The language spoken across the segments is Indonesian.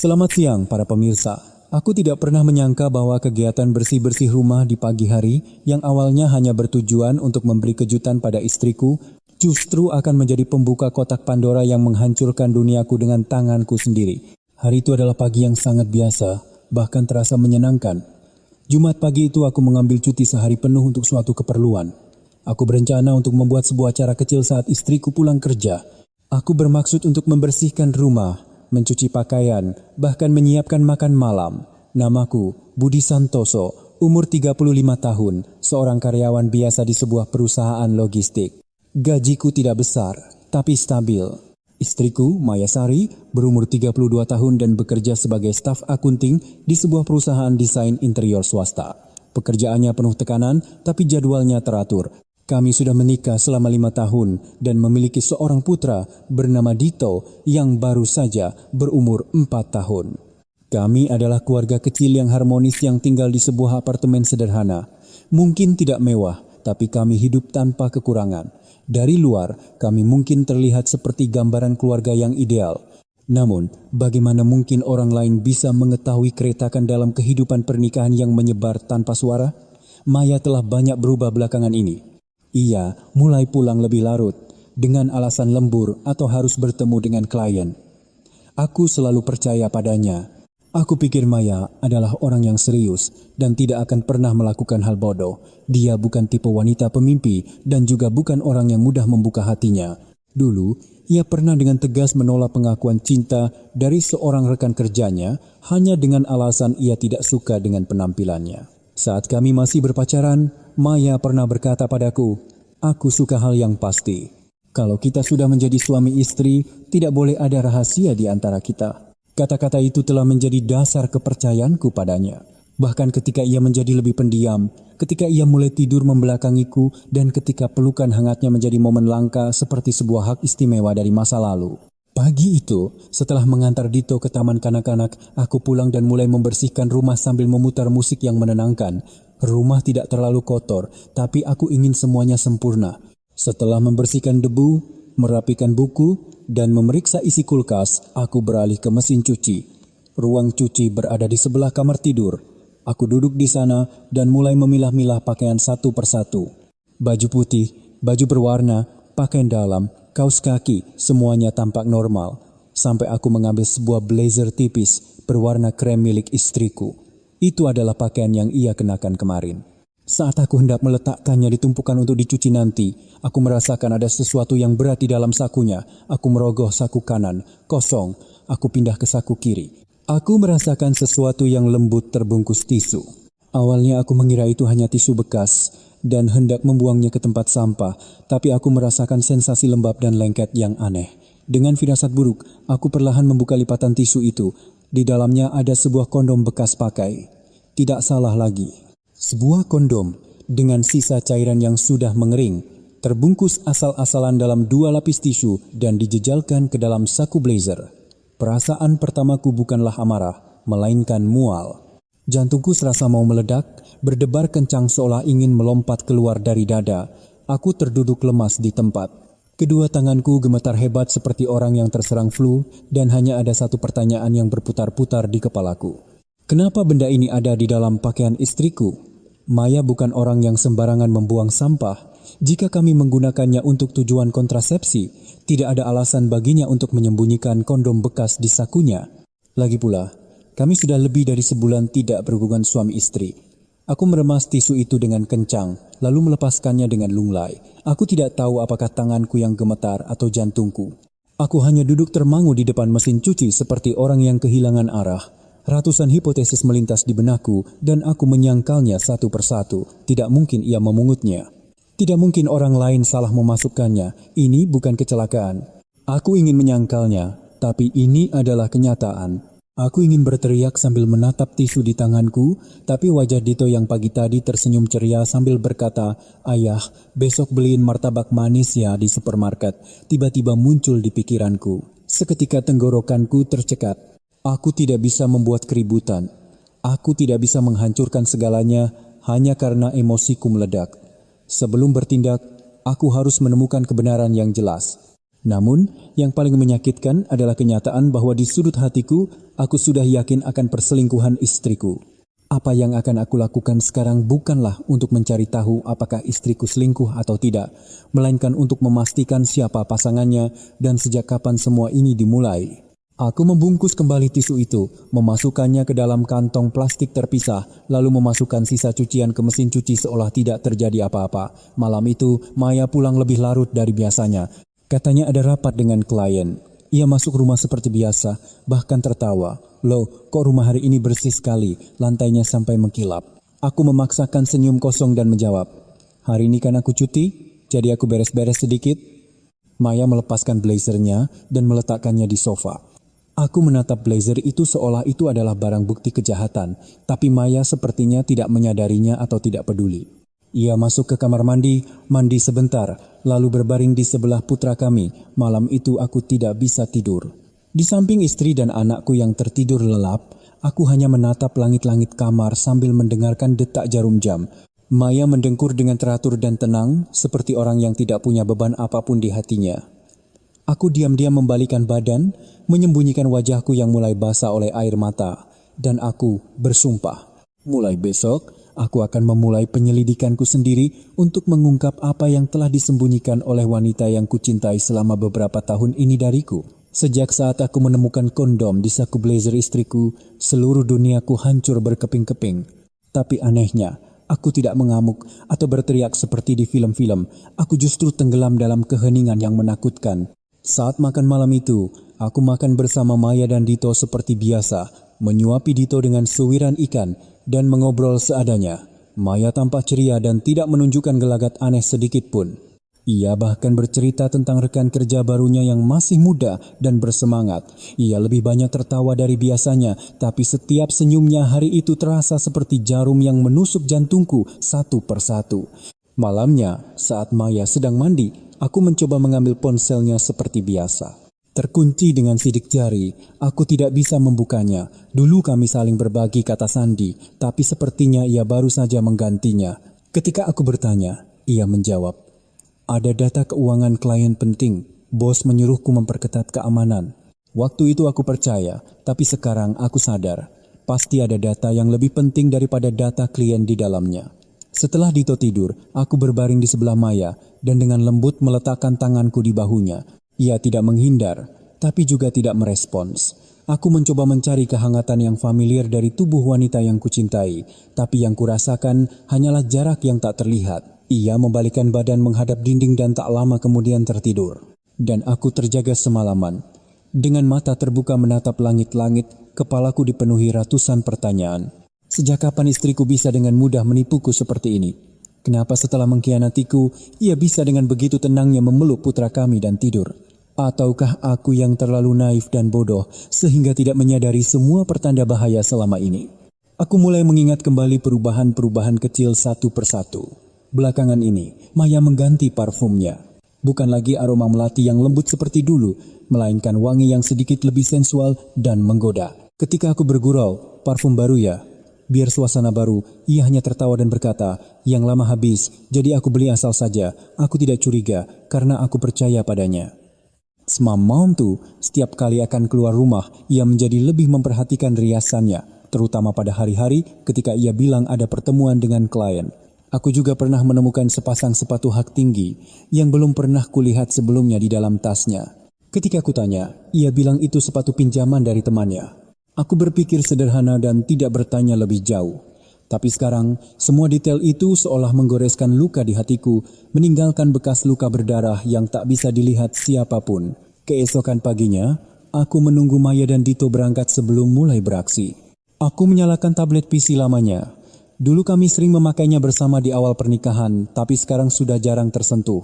Selamat siang para pemirsa. Aku tidak pernah menyangka bahwa kegiatan bersih-bersih rumah di pagi hari yang awalnya hanya bertujuan untuk memberi kejutan pada istriku, justru akan menjadi pembuka kotak Pandora yang menghancurkan duniaku dengan tanganku sendiri. Hari itu adalah pagi yang sangat biasa, bahkan terasa menyenangkan. Jumat pagi itu aku mengambil cuti sehari penuh untuk suatu keperluan. Aku berencana untuk membuat sebuah acara kecil saat istriku pulang kerja. Aku bermaksud untuk membersihkan rumah, mencuci pakaian, bahkan menyiapkan makan malam. Namaku Budi Santoso, umur 35 tahun, seorang karyawan biasa di sebuah perusahaan logistik. Gajiku tidak besar, tapi stabil. Istriku, Maya Sari, berumur 32 tahun dan bekerja sebagai staf akunting di sebuah perusahaan desain interior swasta. Pekerjaannya penuh tekanan, tapi jadwalnya teratur. Kami sudah menikah selama 5 tahun dan memiliki seorang putra bernama Dito yang baru saja berumur 4 tahun. Kami adalah keluarga kecil yang harmonis yang tinggal di sebuah apartemen sederhana. Mungkin tidak mewah, tapi kami hidup tanpa kekurangan. Dari luar, kami mungkin terlihat seperti gambaran keluarga yang ideal. Namun, bagaimana mungkin orang lain bisa mengetahui keretakan dalam kehidupan pernikahan yang menyebar tanpa suara? Maya telah banyak berubah belakangan ini. Ia mulai pulang lebih larut dengan alasan lembur atau harus bertemu dengan klien. Aku selalu percaya padanya. Aku pikir Maya adalah orang yang serius dan tidak akan pernah melakukan hal bodoh. Dia bukan tipe wanita pemimpi dan juga bukan orang yang mudah membuka hatinya. Dulu, ia pernah dengan tegas menolak pengakuan cinta dari seorang rekan kerjanya hanya dengan alasan ia tidak suka dengan penampilannya. Saat kami masih berpacaran, Maya pernah berkata padaku, "Aku suka hal yang pasti. Kalau kita sudah menjadi suami istri, tidak boleh ada rahasia di antara kita." Kata-kata itu telah menjadi dasar kepercayaanku padanya. Bahkan ketika ia menjadi lebih pendiam, ketika ia mulai tidur membelakangiku, dan ketika pelukan hangatnya menjadi momen langka seperti sebuah hak istimewa dari masa lalu. Pagi itu, setelah mengantar Dito ke taman kanak-kanak, aku pulang dan mulai membersihkan rumah sambil memutar musik yang menenangkan. Rumah tidak terlalu kotor, tapi aku ingin semuanya sempurna. Setelah membersihkan debu, merapikan buku, dan memeriksa isi kulkas, aku beralih ke mesin cuci. Ruang cuci berada di sebelah kamar tidur. Aku duduk di sana dan mulai memilah-milah pakaian satu persatu. Baju putih, baju berwarna, pakaian dalam, kaos kaki, semuanya tampak normal. Sampai aku mengambil sebuah blazer tipis berwarna krem milik istriku. Itu adalah pakaian yang ia kenakan kemarin. Saat aku hendak meletakkannya di tumpukan untuk dicuci nanti, aku merasakan ada sesuatu yang berat di dalam sakunya. Aku merogoh saku kanan, kosong. Aku pindah ke saku kiri. Aku merasakan sesuatu yang lembut terbungkus tisu. Awalnya aku mengira itu hanya tisu bekas dan hendak membuangnya ke tempat sampah, tapi aku merasakan sensasi lembab dan lengket yang aneh. Dengan firasat buruk, aku perlahan membuka lipatan tisu itu. Di dalamnya ada sebuah kondom bekas pakai. Tidak salah lagi. Sebuah kondom dengan sisa cairan yang sudah mengering, terbungkus asal-asalan dalam 2 lapis tisu dan dijejalkan ke dalam saku blazer. Perasaan pertamaku bukanlah amarah, melainkan mual. Jantungku serasa mau meledak, berdebar kencang seolah ingin melompat keluar dari dada. Aku terduduk lemas di tempat. Kedua tanganku gemetar hebat seperti orang yang terserang flu dan hanya ada satu pertanyaan yang berputar-putar di kepalaku. Kenapa benda ini ada di dalam pakaian istriku? Maya bukan orang yang sembarangan membuang sampah. Jika kami menggunakannya untuk tujuan kontrasepsi, tidak ada alasan baginya untuk menyembunyikan kondom bekas di sakunya. Lagi pula, kami sudah lebih dari sebulan tidak berhubungan suami istri. Aku meremas tisu itu dengan kencang, lalu melepaskannya dengan lunglai. Aku tidak tahu apakah tanganku yang gemetar atau jantungku. Aku hanya duduk termangu di depan mesin cuci seperti orang yang kehilangan arah. Ratusan hipotesis melintas di benakku dan aku menyangkalnya satu persatu. Tidak mungkin ia memungutnya. Tidak mungkin orang lain salah memasukkannya. Ini bukan kecelakaan. Aku ingin menyangkalnya, tapi ini adalah kenyataan. Aku ingin berteriak sambil menatap tisu di tanganku, tapi wajah Dito yang pagi tadi tersenyum ceria sambil berkata, "Ayah, besok beliin martabak manis ya di supermarket." Tiba-tiba muncul di pikiranku. Seketika tenggorokanku tercekat. Aku tidak bisa membuat keributan. Aku tidak bisa menghancurkan segalanya hanya karena emosiku meledak. Sebelum bertindak, aku harus menemukan kebenaran yang jelas. Namun, yang paling menyakitkan adalah kenyataan bahwa di sudut hatiku, aku sudah yakin akan perselingkuhan istriku. Apa yang akan aku lakukan sekarang bukanlah untuk mencari tahu apakah istriku selingkuh atau tidak, melainkan untuk memastikan siapa pasangannya dan sejak kapan semua ini dimulai. Aku membungkus kembali tisu itu, memasukkannya ke dalam kantong plastik terpisah, lalu memasukkan sisa cucian ke mesin cuci seolah tidak terjadi apa-apa. Malam itu, Maya pulang lebih larut dari biasanya. Katanya ada rapat dengan klien. Ia masuk rumah seperti biasa, bahkan tertawa. Loh, kok rumah hari ini bersih sekali, lantainya sampai mengkilap. Aku memaksakan senyum kosong dan menjawab, hari ini kan aku cuti, jadi aku beres-beres sedikit. Maya melepaskan blazernya dan meletakkannya di sofa. Aku menatap blazer itu seolah itu adalah barang bukti kejahatan, tapi Maya sepertinya tidak menyadarinya atau tidak peduli. Ia masuk ke kamar mandi sebentar, lalu berbaring di sebelah putra kami. Malam itu aku tidak bisa tidur. Di samping istri dan anakku yang tertidur lelap, aku hanya menatap langit-langit kamar sambil mendengarkan detak jarum jam. Maya mendengkur dengan teratur dan tenang, seperti orang yang tidak punya beban apapun di hatinya. Aku diam-diam membalikkan badan, menyembunyikan wajahku yang mulai basah oleh air mata, dan aku bersumpah, mulai besok, aku akan memulai penyelidikanku sendiri untuk mengungkap apa yang telah disembunyikan oleh wanita yang kucintai selama beberapa tahun ini dariku. Sejak saat aku menemukan kondom di saku blazer istriku, seluruh duniaku hancur berkeping-keping. Tapi anehnya, aku tidak mengamuk atau berteriak seperti di film-film. Aku justru tenggelam dalam keheningan yang menakutkan. Saat makan malam itu, aku makan bersama Maya dan Dito seperti biasa, menyuapi Dito dengan suwiran ikan, dan mengobrol seadanya. Maya tampak ceria dan tidak menunjukkan gelagat aneh sedikit pun. Ia bahkan bercerita tentang rekan kerja barunya yang masih muda dan bersemangat. Ia lebih banyak tertawa dari biasanya, tapi setiap senyumnya hari itu terasa seperti jarum yang menusuk jantungku satu persatu. Malamnya, saat Maya sedang mandi, aku mencoba mengambil ponselnya seperti biasa. Terkunci dengan sidik jari, aku tidak bisa membukanya. Dulu kami saling berbagi kata sandi, tapi sepertinya ia baru saja menggantinya. Ketika aku bertanya, ia menjawab, ada data keuangan klien penting, bos menyuruhku memperketat keamanan. Waktu itu aku percaya, tapi sekarang aku sadar, pasti ada data yang lebih penting daripada data klien di dalamnya. Setelah Dito tidur, aku berbaring di sebelah Maya dan dengan lembut meletakkan tanganku di bahunya. Ia tidak menghindar, tapi juga tidak merespons. Aku mencoba mencari kehangatan yang familiar dari tubuh wanita yang kucintai, tapi yang kurasakan hanyalah jarak yang tak terlihat. Ia membalikkan badan menghadap dinding dan tak lama kemudian tertidur. Dan aku terjaga semalaman. Dengan mata terbuka menatap langit-langit, kepalaku dipenuhi ratusan pertanyaan. Sejak kapan istriku bisa dengan mudah menipuku seperti ini? Kenapa setelah mengkhianatiku, ia bisa dengan begitu tenangnya memeluk putra kami dan tidur? Ataukah aku yang terlalu naif dan bodoh sehingga tidak menyadari semua pertanda bahaya selama ini? Aku mulai mengingat kembali perubahan-perubahan kecil satu persatu. Belakangan ini, Maya mengganti parfumnya. Bukan lagi aroma melati yang lembut seperti dulu, melainkan wangi yang sedikit lebih sensual dan menggoda. Ketika aku bergurau, parfum baru ya? Biar suasana baru, ia hanya tertawa dan berkata, yang lama habis, jadi aku beli asal saja. Aku tidak curiga, karena aku percaya padanya. Semam tuh, setiap kali akan keluar rumah, ia menjadi lebih memperhatikan riasannya, terutama pada hari-hari ketika ia bilang ada pertemuan dengan klien. Aku juga pernah menemukan sepasang sepatu hak tinggi yang belum pernah kulihat sebelumnya di dalam tasnya. Ketika kutanya, ia bilang itu sepatu pinjaman dari temannya. Aku berpikir sederhana dan tidak bertanya lebih jauh. Tapi sekarang, semua detail itu seolah menggoreskan luka di hatiku, meninggalkan bekas luka berdarah yang tak bisa dilihat siapapun. Keesokan paginya, aku menunggu Maya dan Dito berangkat sebelum mulai beraksi. Aku menyalakan tablet PC lamanya. Dulu kami sering memakainya bersama di awal pernikahan, tapi sekarang sudah jarang tersentuh.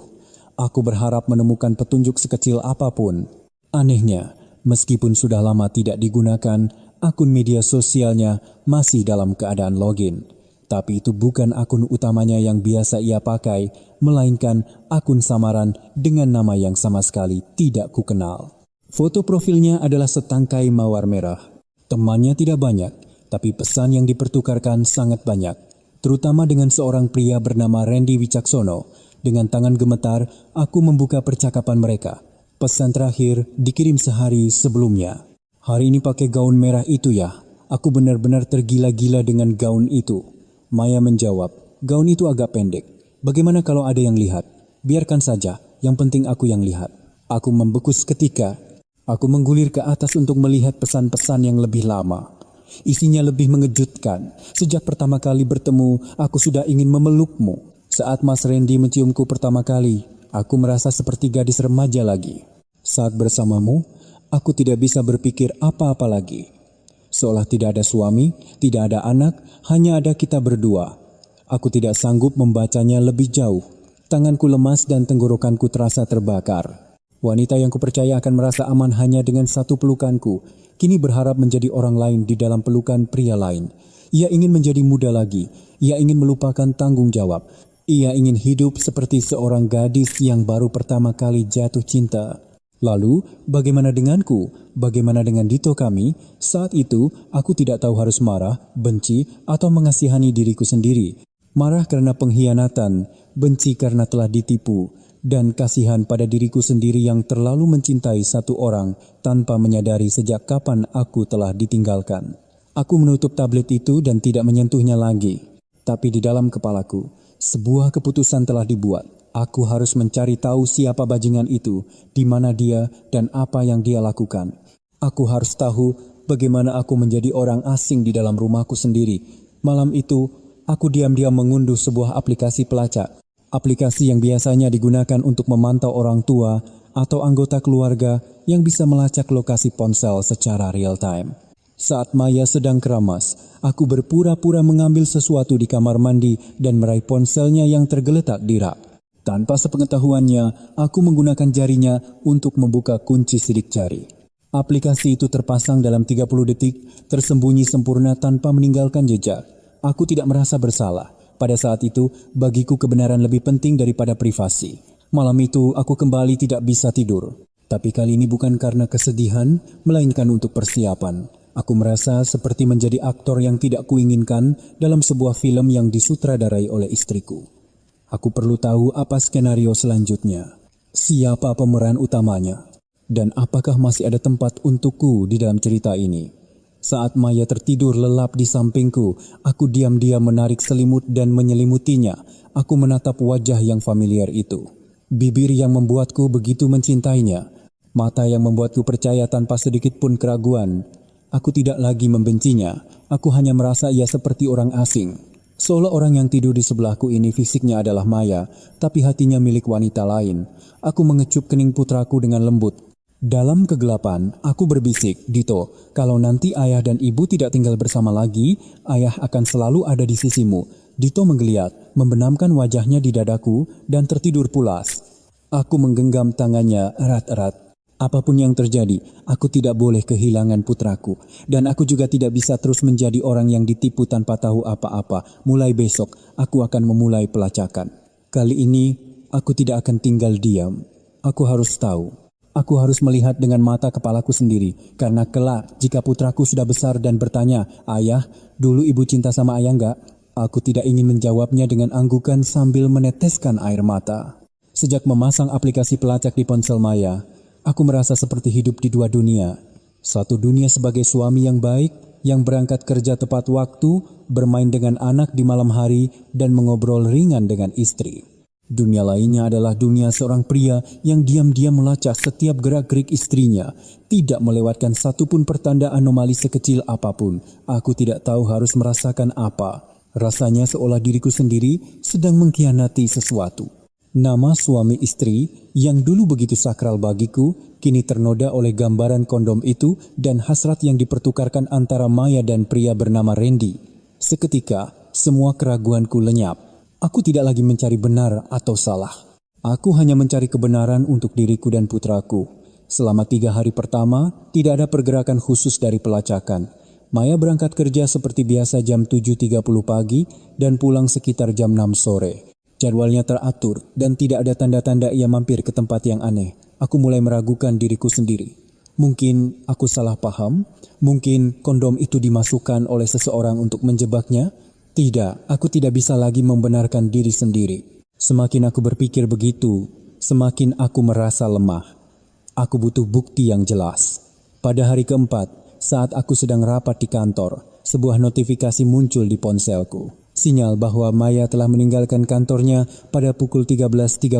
Aku berharap menemukan petunjuk sekecil apapun. Anehnya, meskipun sudah lama tidak digunakan, akun media sosialnya masih dalam keadaan login. Tapi itu bukan akun utamanya yang biasa ia pakai, melainkan akun samaran dengan nama yang sama sekali tidak kukenal. Foto profilnya adalah setangkai mawar merah. Temannya tidak banyak, tapi pesan yang dipertukarkan sangat banyak. Terutama dengan seorang pria bernama Randy Wicaksono. Dengan tangan gemetar, aku membuka percakapan mereka. Pesan terakhir dikirim sehari sebelumnya. Hari ini pakai gaun merah itu ya. Aku benar-benar tergila-gila dengan gaun itu. Maya menjawab, gaun itu agak pendek. Bagaimana kalau ada yang lihat? Biarkan saja, yang penting aku yang lihat. Aku membeku seketika. Aku menggulir ke atas untuk melihat pesan-pesan yang lebih lama. Isinya lebih mengejutkan. Sejak pertama kali bertemu, aku sudah ingin memelukmu. Saat Mas Randy menciumku pertama kali, aku merasa seperti gadis remaja lagi. Saat bersamamu, aku tidak bisa berpikir apa-apa lagi. Seolah tidak ada suami, tidak ada anak, hanya ada kita berdua. Aku tidak sanggup membacanya lebih jauh. Tanganku lemas dan tenggorokanku terasa terbakar. Wanita yang kupercaya akan merasa aman hanya dengan satu pelukanku, kini berharap menjadi orang lain di dalam pelukan pria lain. Ia ingin menjadi muda lagi. Ia ingin melupakan tanggung jawab. Ia ingin hidup seperti seorang gadis yang baru pertama kali jatuh cinta. Lalu, bagaimana denganku? Bagaimana dengan Dito kami? Saat itu, aku tidak tahu harus marah, benci, atau mengasihani diriku sendiri. Marah karena pengkhianatan, benci karena telah ditipu, dan kasihan pada diriku sendiri yang terlalu mencintai satu orang tanpa menyadari sejak kapan aku telah ditinggalkan. Aku menutup tablet itu dan tidak menyentuhnya lagi. Tapi di dalam kepalaku, sebuah keputusan telah dibuat. Aku harus mencari tahu siapa bajingan itu, di mana dia, dan apa yang dia lakukan. Aku harus tahu bagaimana aku menjadi orang asing di dalam rumahku sendiri. Malam itu, aku diam-diam mengunduh sebuah aplikasi pelacak. Aplikasi yang biasanya digunakan untuk memantau orang tua atau anggota keluarga yang bisa melacak lokasi ponsel secara real time. Saat Maya sedang keramas, aku berpura-pura mengambil sesuatu di kamar mandi dan meraih ponselnya yang tergeletak di rak. Tanpa sepengetahuannya, aku menggunakan jarinya untuk membuka kunci sidik jari. Aplikasi itu terpasang dalam 30 detik, tersembunyi sempurna tanpa meninggalkan jejak. Aku tidak merasa bersalah. Pada saat itu, bagiku kebenaran lebih penting daripada privasi. Malam itu, aku kembali tidak bisa tidur. Tapi kali ini bukan karena kesedihan, melainkan untuk persiapan. Aku merasa seperti menjadi aktor yang tidak kuinginkan dalam sebuah film yang disutradarai oleh istriku. Aku perlu tahu apa skenario selanjutnya, siapa pemeran utamanya, dan apakah masih ada tempat untukku di dalam cerita ini. Saat Maya tertidur lelap di sampingku, aku diam-diam menarik selimut dan menyelimutinya. Aku menatap wajah yang familiar itu. Bibir yang membuatku begitu mencintainya. Mata yang membuatku percaya tanpa sedikit pun keraguan. Aku tidak lagi membencinya. Aku hanya merasa ia seperti orang asing. Seolah orang yang tidur di sebelahku ini fisiknya adalah Maya, tapi hatinya milik wanita lain. Aku mengecup kening putraku dengan lembut. Dalam kegelapan, aku berbisik, Dito, kalau nanti ayah dan ibu tidak tinggal bersama lagi, ayah akan selalu ada di sisimu. Dito menggeliat, membenamkan wajahnya di dadaku, dan tertidur pulas. Aku menggenggam tangannya erat-erat. Apapun yang terjadi, aku tidak boleh kehilangan putraku. Dan aku juga tidak bisa terus menjadi orang yang ditipu tanpa tahu apa-apa. Mulai besok, aku akan memulai pelacakan. Kali ini, aku tidak akan tinggal diam. Aku harus tahu. Aku harus melihat dengan mata kepalaku sendiri. Karena kelak, jika putraku sudah besar dan bertanya, Ayah, dulu ibu cinta sama ayah enggak? Aku tidak ingin menjawabnya dengan anggukan sambil meneteskan air mata. Sejak memasang aplikasi pelacak di ponsel Maya, aku merasa seperti hidup di dua dunia. Satu dunia sebagai suami yang baik, yang berangkat kerja tepat waktu, bermain dengan anak di malam hari, dan mengobrol ringan dengan istri. Dunia lainnya adalah dunia seorang pria yang diam-diam melacak setiap gerak-gerik istrinya, tidak melewatkan satupun pertanda anomali sekecil apapun. Aku tidak tahu harus merasakan apa. Rasanya seolah diriku sendiri sedang mengkhianati sesuatu. Nama suami istri yang dulu begitu sakral bagiku, kini ternoda oleh gambaran kondom itu dan hasrat yang dipertukarkan antara Maya dan pria bernama Randy. Seketika, semua keraguanku lenyap. Aku tidak lagi mencari benar atau salah. Aku hanya mencari kebenaran untuk diriku dan putraku. Selama 3 hari pertama, tidak ada pergerakan khusus dari pelacakan. Maya berangkat kerja seperti biasa jam 7.30 pagi dan pulang sekitar jam 6 sore. Jadwalnya teratur dan tidak ada tanda-tanda ia mampir ke tempat yang aneh. Aku mulai meragukan diriku sendiri. Mungkin aku salah paham, mungkin kondom itu dimasukkan oleh seseorang untuk menjebaknya. Tidak, aku tidak bisa lagi membenarkan diri sendiri. Semakin aku berpikir begitu, semakin aku merasa lemah. Aku butuh bukti yang jelas. Pada hari keempat, saat aku sedang rapat di kantor, sebuah notifikasi muncul di ponselku. Sinyal bahwa Maya telah meninggalkan kantornya pada pukul 13.30.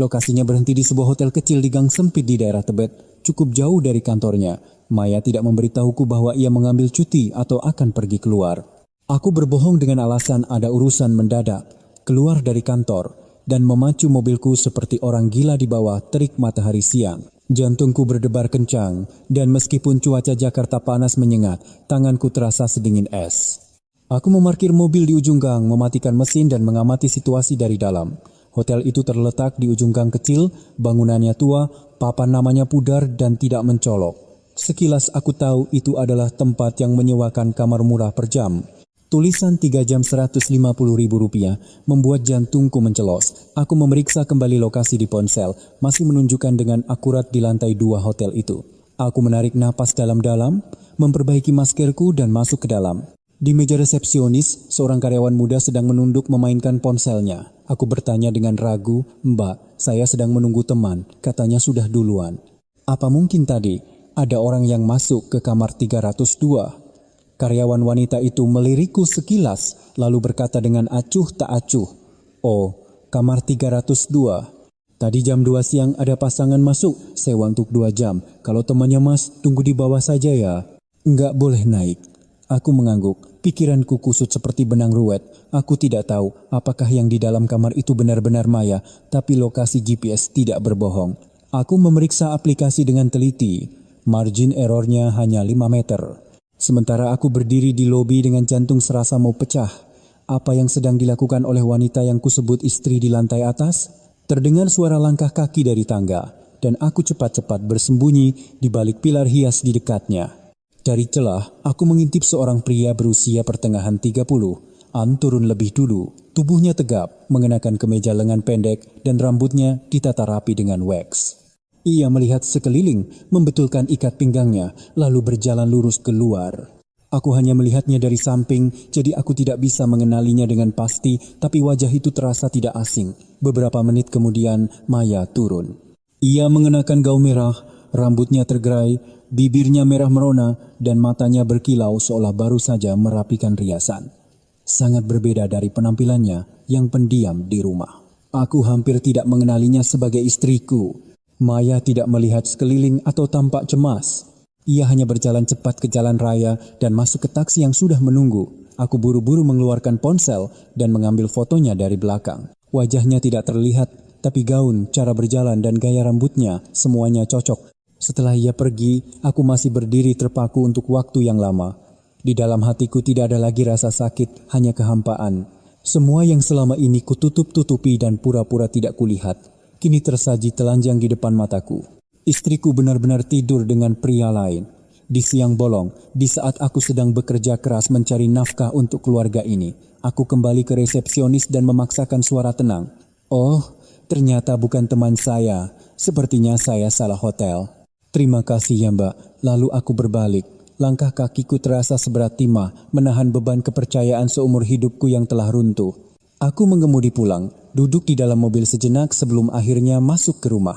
Lokasinya berhenti di sebuah hotel kecil di gang sempit di daerah Tebet, cukup jauh dari kantornya. Maya tidak memberitahuku bahwa ia mengambil cuti atau akan pergi keluar. Aku berbohong dengan alasan ada urusan mendadak, keluar dari kantor, dan memacu mobilku seperti orang gila di bawah terik matahari siang. Jantungku berdebar kencang, dan meskipun cuaca Jakarta panas menyengat, tanganku terasa sedingin es. Aku memarkir mobil di ujung gang, mematikan mesin dan mengamati situasi dari dalam. Hotel itu terletak di ujung gang kecil, bangunannya tua, papan namanya pudar dan tidak mencolok. Sekilas aku tahu itu adalah tempat yang menyewakan kamar murah per jam. Tulisan 3 jam Rp150.000 membuat jantungku mencelos. Aku memeriksa kembali lokasi di ponsel, masih menunjukkan dengan akurat di lantai 2 hotel itu. Aku menarik napas dalam-dalam, memperbaiki maskerku dan masuk ke dalam. Di meja resepsionis, seorang karyawan muda sedang menunduk memainkan ponselnya. Aku bertanya dengan ragu, "Mbak, saya sedang menunggu teman, katanya sudah duluan." Apa mungkin tadi ada orang yang masuk ke kamar 302? Karyawan wanita itu melirikku sekilas, lalu berkata dengan acuh tak acuh, "Oh, kamar 302. Tadi jam 2 siang ada pasangan masuk, sewa untuk 2 jam. Kalau temannya mas, tunggu di bawah saja ya." "Enggak boleh naik." Aku mengangguk, pikiranku kusut seperti benang ruwet. Aku tidak tahu apakah yang di dalam kamar itu benar-benar Maya, tapi lokasi GPS tidak berbohong. Aku memeriksa aplikasi dengan teliti. Margin errornya hanya 5 meter. Sementara aku berdiri di lobi dengan jantung serasa mau pecah. Apa yang sedang dilakukan oleh wanita yang kusebut istri di lantai atas? Terdengar suara langkah kaki dari tangga, dan aku cepat-cepat bersembunyi di balik pilar hias di dekatnya. Dari celah, aku mengintip seorang pria berusia pertengahan 30. Turun lebih dulu. Tubuhnya tegap, mengenakan kemeja lengan pendek dan rambutnya ditata rapi dengan wax. Ia melihat sekeliling, membetulkan ikat pinggangnya, lalu berjalan lurus keluar. Aku hanya melihatnya dari samping, jadi aku tidak bisa mengenalinya dengan pasti, tapi wajah itu terasa tidak asing. Beberapa menit kemudian, Maya turun. Ia mengenakan gaun merah, rambutnya tergerai, bibirnya merah merona, dan matanya berkilau seolah baru saja merapikan riasan. Sangat berbeda dari penampilannya yang pendiam di rumah. Aku hampir tidak mengenalinya sebagai istriku. Maya tidak melihat sekeliling atau tampak cemas. Ia hanya berjalan cepat ke jalan raya dan masuk ke taksi yang sudah menunggu. Aku buru-buru mengeluarkan ponsel dan mengambil fotonya dari belakang. Wajahnya tidak terlihat, tapi gaun, cara berjalan dan gaya rambutnya semuanya cocok. Setelah ia pergi, aku masih berdiri terpaku untuk waktu yang lama. Di dalam hatiku tidak ada lagi rasa sakit, hanya kehampaan. Semua yang selama ini kututup-tutupi dan pura-pura tidak kulihat, kini tersaji telanjang di depan mataku. Istriku benar-benar tidur dengan pria lain. Di siang bolong, di saat aku sedang bekerja keras mencari nafkah untuk keluarga ini, aku kembali ke resepsionis dan memaksakan suara tenang. "Oh, ternyata bukan teman saya. Sepertinya saya salah hotel." "Terima kasih ya Mbak." Lalu aku berbalik. Langkah kakiku terasa seberat timah, menahan beban kepercayaan seumur hidupku yang telah runtuh. Aku mengemudi pulang, duduk di dalam mobil sejenak sebelum akhirnya masuk ke rumah.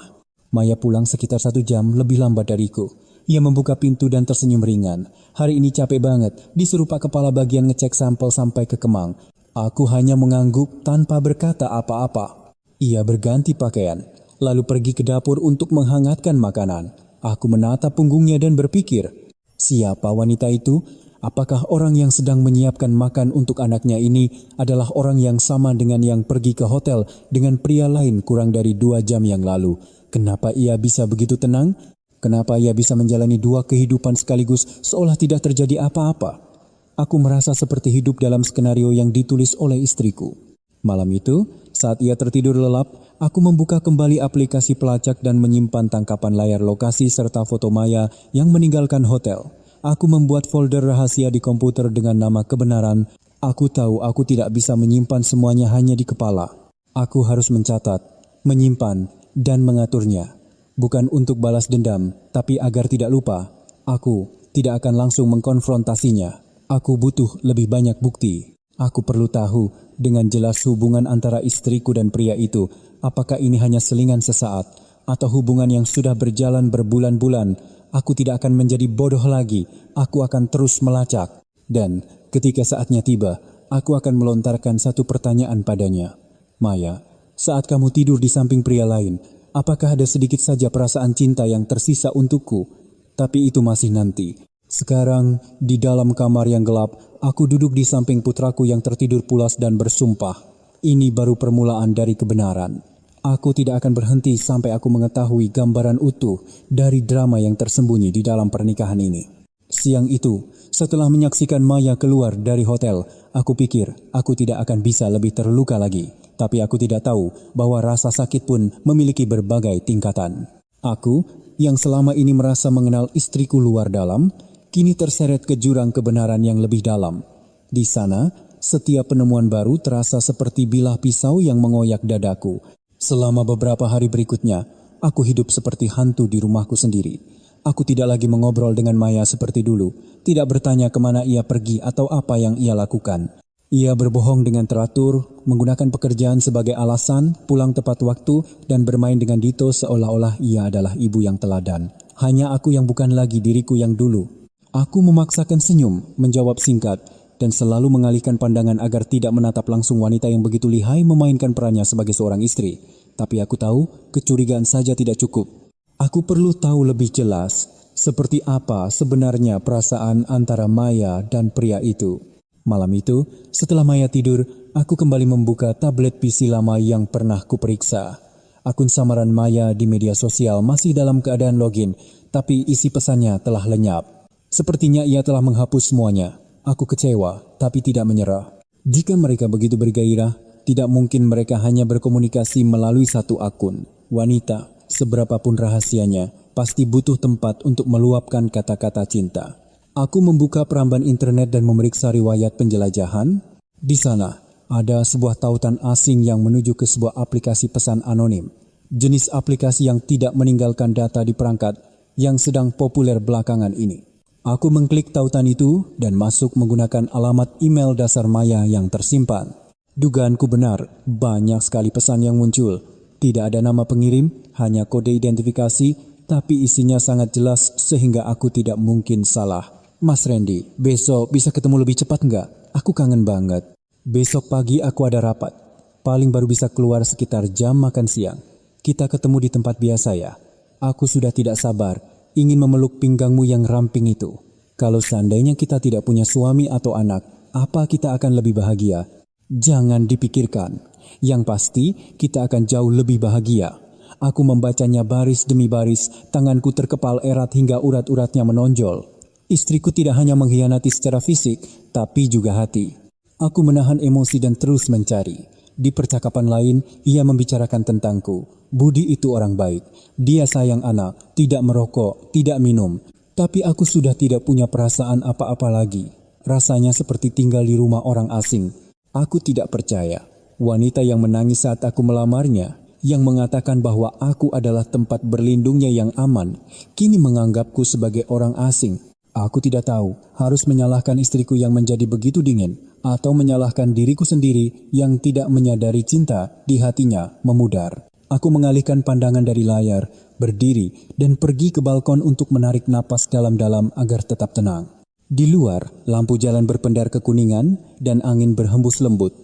Maya pulang sekitar 1 jam lebih lambat dariku. Ia membuka pintu dan tersenyum ringan. "Hari ini capek banget, disuruh Pak Kepala Bagian ngecek sampel sampai ke Kemang." Aku hanya mengangguk tanpa berkata apa-apa. Ia berganti pakaian, lalu pergi ke dapur untuk menghangatkan makanan. Aku menatap punggungnya dan berpikir, siapa wanita itu? Apakah orang yang sedang menyiapkan makan untuk anaknya ini adalah orang yang sama dengan yang pergi ke hotel dengan pria lain kurang dari 2 jam yang lalu? Kenapa ia bisa begitu tenang? Kenapa ia bisa menjalani 2 kehidupan sekaligus seolah tidak terjadi apa-apa? Aku merasa seperti hidup dalam skenario yang ditulis oleh istriku. Malam itu, saat ia tertidur lelap, aku membuka kembali aplikasi pelacak dan menyimpan tangkapan layar lokasi serta foto Maya yang meninggalkan hotel. Aku membuat folder rahasia di komputer dengan nama kebenaran. Aku tahu aku tidak bisa menyimpan semuanya hanya di kepala. Aku harus mencatat, menyimpan, dan mengaturnya. Bukan untuk balas dendam, tapi agar tidak lupa. Aku tidak akan langsung mengkonfrontasinya. Aku butuh lebih banyak bukti. Aku perlu tahu dengan jelas hubungan antara istriku dan pria itu. Apakah ini hanya selingan sesaat? atau hubungan yang sudah berjalan berbulan-bulan, aku tidak akan menjadi bodoh lagi. Aku akan terus melacak. Dan ketika saatnya tiba, aku akan melontarkan satu pertanyaan padanya. Maya, saat kamu tidur di samping pria lain, apakah ada sedikit saja perasaan cinta yang tersisa untukku? Tapi itu masih nanti. Sekarang, di dalam kamar yang gelap, aku duduk di samping putraku yang tertidur pulas dan bersumpah. Ini baru permulaan dari kebenaran. Aku tidak akan berhenti sampai aku mengetahui gambaran utuh dari drama yang tersembunyi di dalam pernikahan ini. Siang itu, setelah menyaksikan Maya keluar dari hotel, aku pikir aku tidak akan bisa lebih terluka lagi. Tapi aku tidak tahu bahwa rasa sakit pun memiliki berbagai tingkatan. Aku, yang selama ini merasa mengenal istriku luar dalam, kini terseret ke jurang kebenaran yang lebih dalam. Di sana, setiap penemuan baru terasa seperti bilah pisau yang mengoyak dadaku. Selama beberapa hari berikutnya, aku hidup seperti hantu di rumahku sendiri. Aku tidak lagi mengobrol dengan Maya seperti dulu, tidak bertanya kemana ia pergi atau apa yang ia lakukan. Ia berbohong dengan teratur, menggunakan pekerjaan sebagai alasan, pulang tepat waktu, dan bermain dengan Dito seolah-olah ia adalah ibu yang teladan. Hanya aku yang bukan lagi diriku yang dulu. Aku memaksakan senyum, menjawab singkat, dan selalu mengalihkan pandangan agar tidak menatap langsung wanita yang begitu lihai memainkan perannya sebagai seorang istri. Tapi aku tahu, kecurigaan saja tidak cukup. Aku perlu tahu lebih jelas, seperti apa sebenarnya perasaan antara Maya dan pria itu. Malam itu, setelah Maya tidur, aku kembali membuka tablet PC lama yang pernah kuperiksa. Akun samaran Maya di media sosial masih dalam keadaan login, tapi isi pesannya telah lenyap. Sepertinya ia telah menghapus semuanya. Aku kecewa, tapi tidak menyerah. Jika mereka begitu bergairah, tidak mungkin mereka hanya berkomunikasi melalui satu akun. Wanita, seberapapun rahasianya, pasti butuh tempat untuk meluapkan kata-kata cinta. Aku membuka peramban internet dan memeriksa riwayat penjelajahan. Di sana, ada sebuah tautan asing yang menuju ke sebuah aplikasi pesan anonim. Jenis aplikasi yang tidak meninggalkan data di perangkat yang sedang populer belakangan ini. Aku mengklik tautan itu dan masuk menggunakan alamat email dasar Maya yang tersimpan. Dugaanku benar, banyak sekali pesan yang muncul. Tidak ada nama pengirim, hanya kode identifikasi, tapi isinya sangat jelas sehingga aku tidak mungkin salah. Mas Randy, besok bisa ketemu lebih cepat nggak? Aku kangen banget. Besok pagi aku ada rapat. Paling baru bisa keluar sekitar jam makan siang. Kita ketemu di tempat biasa ya. Aku sudah tidak sabar, ingin memeluk pinggangmu yang ramping itu. Kalau seandainya kita tidak punya suami atau anak, apa kita akan lebih bahagia? Jangan dipikirkan. Yang pasti, kita akan jauh lebih bahagia. Aku membacanya baris demi baris, tanganku terkepal erat hingga urat-uratnya menonjol. Istriku tidak hanya mengkhianati secara fisik, tapi juga hati. Aku menahan emosi dan terus mencari. Di percakapan lain, ia membicarakan tentangku. Budi itu orang baik. Dia sayang anak, tidak merokok, tidak minum. Tapi aku sudah tidak punya perasaan apa-apa lagi. Rasanya seperti tinggal di rumah orang asing. Aku tidak percaya. Wanita yang menangis saat aku melamarnya, yang mengatakan bahwa aku adalah tempat berlindungnya yang aman, kini menganggapku sebagai orang asing. Aku tidak tahu harus menyalahkan istriku yang menjadi begitu dingin atau menyalahkan diriku sendiri yang tidak menyadari cinta di hatinya memudar. Aku mengalihkan pandangan dari layar, berdiri dan pergi ke balkon untuk menarik napas dalam-dalam agar tetap tenang. Di luar, lampu jalan berpendar kekuningan dan angin berhembus lembut.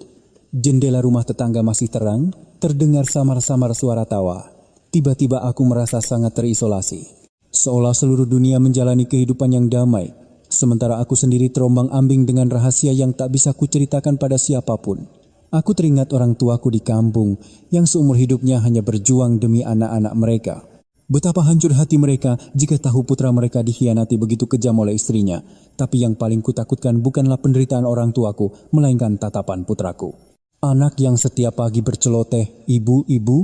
Jendela rumah tetangga masih terang, terdengar samar-samar suara tawa. Tiba-tiba aku merasa sangat terisolasi. Seolah seluruh dunia menjalani kehidupan yang damai, sementara aku sendiri terombang-ambing dengan rahasia yang tak bisa kuceritakan pada siapapun. Aku teringat orang tuaku di kampung yang seumur hidupnya hanya berjuang demi anak-anak mereka. Betapa hancur hati mereka jika tahu putra mereka dikhianati begitu kejam oleh istrinya. Tapi yang paling kutakutkan bukanlah penderitaan orang tuaku, melainkan tatapan putraku. Anak yang setiap pagi berceloteh, "Ibu, ibu,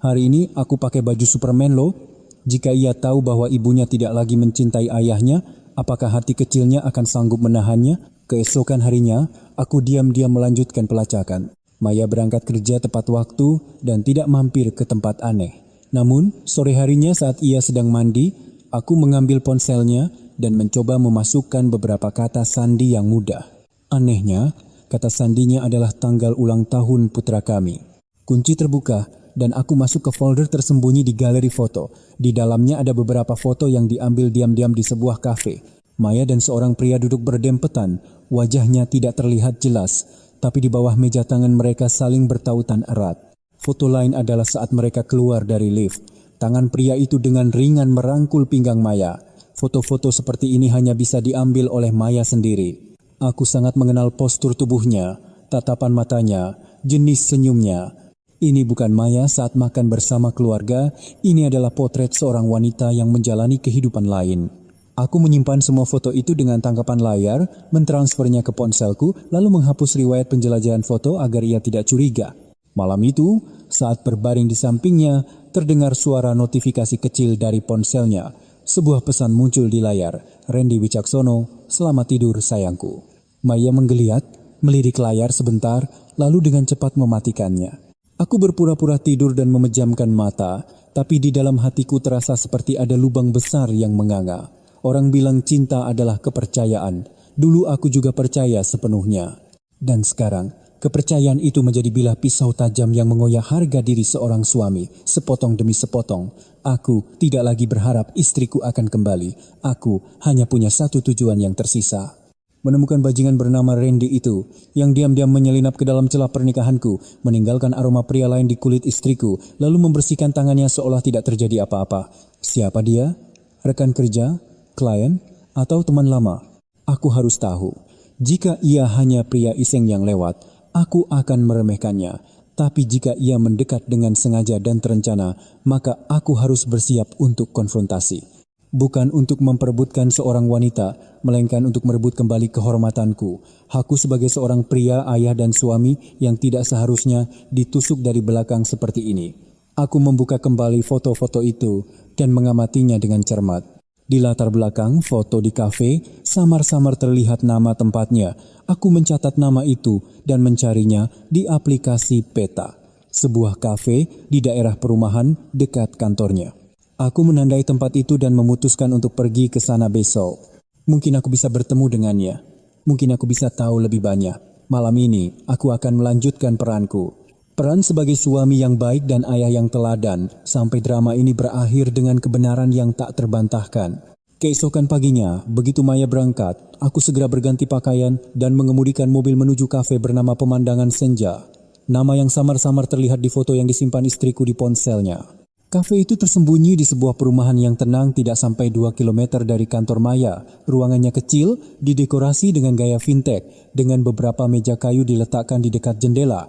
hari ini aku pakai baju Superman loh." Jika ia tahu bahwa ibunya tidak lagi mencintai ayahnya, apakah hati kecilnya akan sanggup menahannya? Keesokan harinya, aku diam-diam melanjutkan pelacakan. Maya berangkat kerja tepat waktu dan tidak mampir ke tempat aneh. Namun, sore harinya saat ia sedang mandi, aku mengambil ponselnya dan mencoba memasukkan beberapa kata sandi yang mudah. Anehnya, kata sandinya adalah tanggal ulang tahun putra kami. Kunci terbuka dan aku masuk ke folder tersembunyi di galeri foto. Di dalamnya ada beberapa foto yang diambil diam-diam di sebuah kafe. Maya dan seorang pria duduk berdempetan, wajahnya tidak terlihat jelas, tapi di bawah meja tangan mereka saling bertautan erat. Foto lain adalah saat mereka keluar dari lift. Tangan pria itu dengan ringan merangkul pinggang Maya. Foto-foto seperti ini hanya bisa diambil oleh Maya sendiri. Aku sangat mengenal postur tubuhnya, tatapan matanya, jenis senyumnya. Ini bukan Maya saat makan bersama keluarga, ini adalah potret seorang wanita yang menjalani kehidupan lain. Aku menyimpan semua foto itu dengan tangkapan layar, mentransfernya ke ponselku, lalu menghapus riwayat penjelajahan foto agar ia tidak curiga. Malam itu, saat berbaring di sampingnya, terdengar suara notifikasi kecil dari ponselnya. Sebuah pesan muncul di layar, Randy Wicaksono, selamat tidur sayangku. Maya menggeliat, melirik layar sebentar, lalu dengan cepat mematikannya. Aku berpura-pura tidur dan memejamkan mata, tapi di dalam hatiku terasa seperti ada lubang besar yang menganga. Orang bilang cinta adalah kepercayaan. Dulu aku juga percaya sepenuhnya. Dan sekarang, kepercayaan itu menjadi bilah pisau tajam yang mengoyak harga diri seorang suami, sepotong demi sepotong. Aku tidak lagi berharap istriku akan kembali. Aku hanya punya satu tujuan yang tersisa. Menemukan bajingan bernama Randy itu, yang diam-diam menyelinap ke dalam celah pernikahanku, meninggalkan aroma pria lain di kulit istriku, lalu membersihkan tangannya seolah tidak terjadi apa-apa. Siapa dia? Rekan kerja? Klien? Atau teman lama? Aku harus tahu. Jika ia hanya pria iseng yang lewat, aku akan meremehkannya. Tapi jika ia mendekat dengan sengaja dan terencana, maka aku harus bersiap untuk konfrontasi. Bukan untuk memperebutkan seorang wanita, melainkan untuk merebut kembali kehormatanku. Aku sebagai seorang pria, ayah dan suami yang tidak seharusnya ditusuk dari belakang seperti ini. Aku membuka kembali foto-foto itu dan mengamatinya dengan cermat. Di latar belakang foto di kafe, samar-samar terlihat nama tempatnya. Aku mencatat nama itu dan mencarinya di aplikasi Peta, sebuah kafe di daerah perumahan dekat kantornya. Aku menandai tempat itu dan memutuskan untuk pergi ke sana besok. Mungkin aku bisa bertemu dengannya. Mungkin aku bisa tahu lebih banyak. Malam ini, aku akan melanjutkan peranku. Peran sebagai suami yang baik dan ayah yang teladan, sampai drama ini berakhir dengan kebenaran yang tak terbantahkan. Keesokan paginya, begitu Maya berangkat, aku segera berganti pakaian dan mengemudikan mobil menuju kafe bernama Pemandangan Senja. Nama yang samar-samar terlihat di foto yang disimpan istriku di ponselnya. Kafe itu tersembunyi di sebuah perumahan yang tenang tidak sampai 2 km dari kantor Maya. Ruangannya kecil, didekorasi dengan gaya vintage, dengan beberapa meja kayu diletakkan di dekat jendela.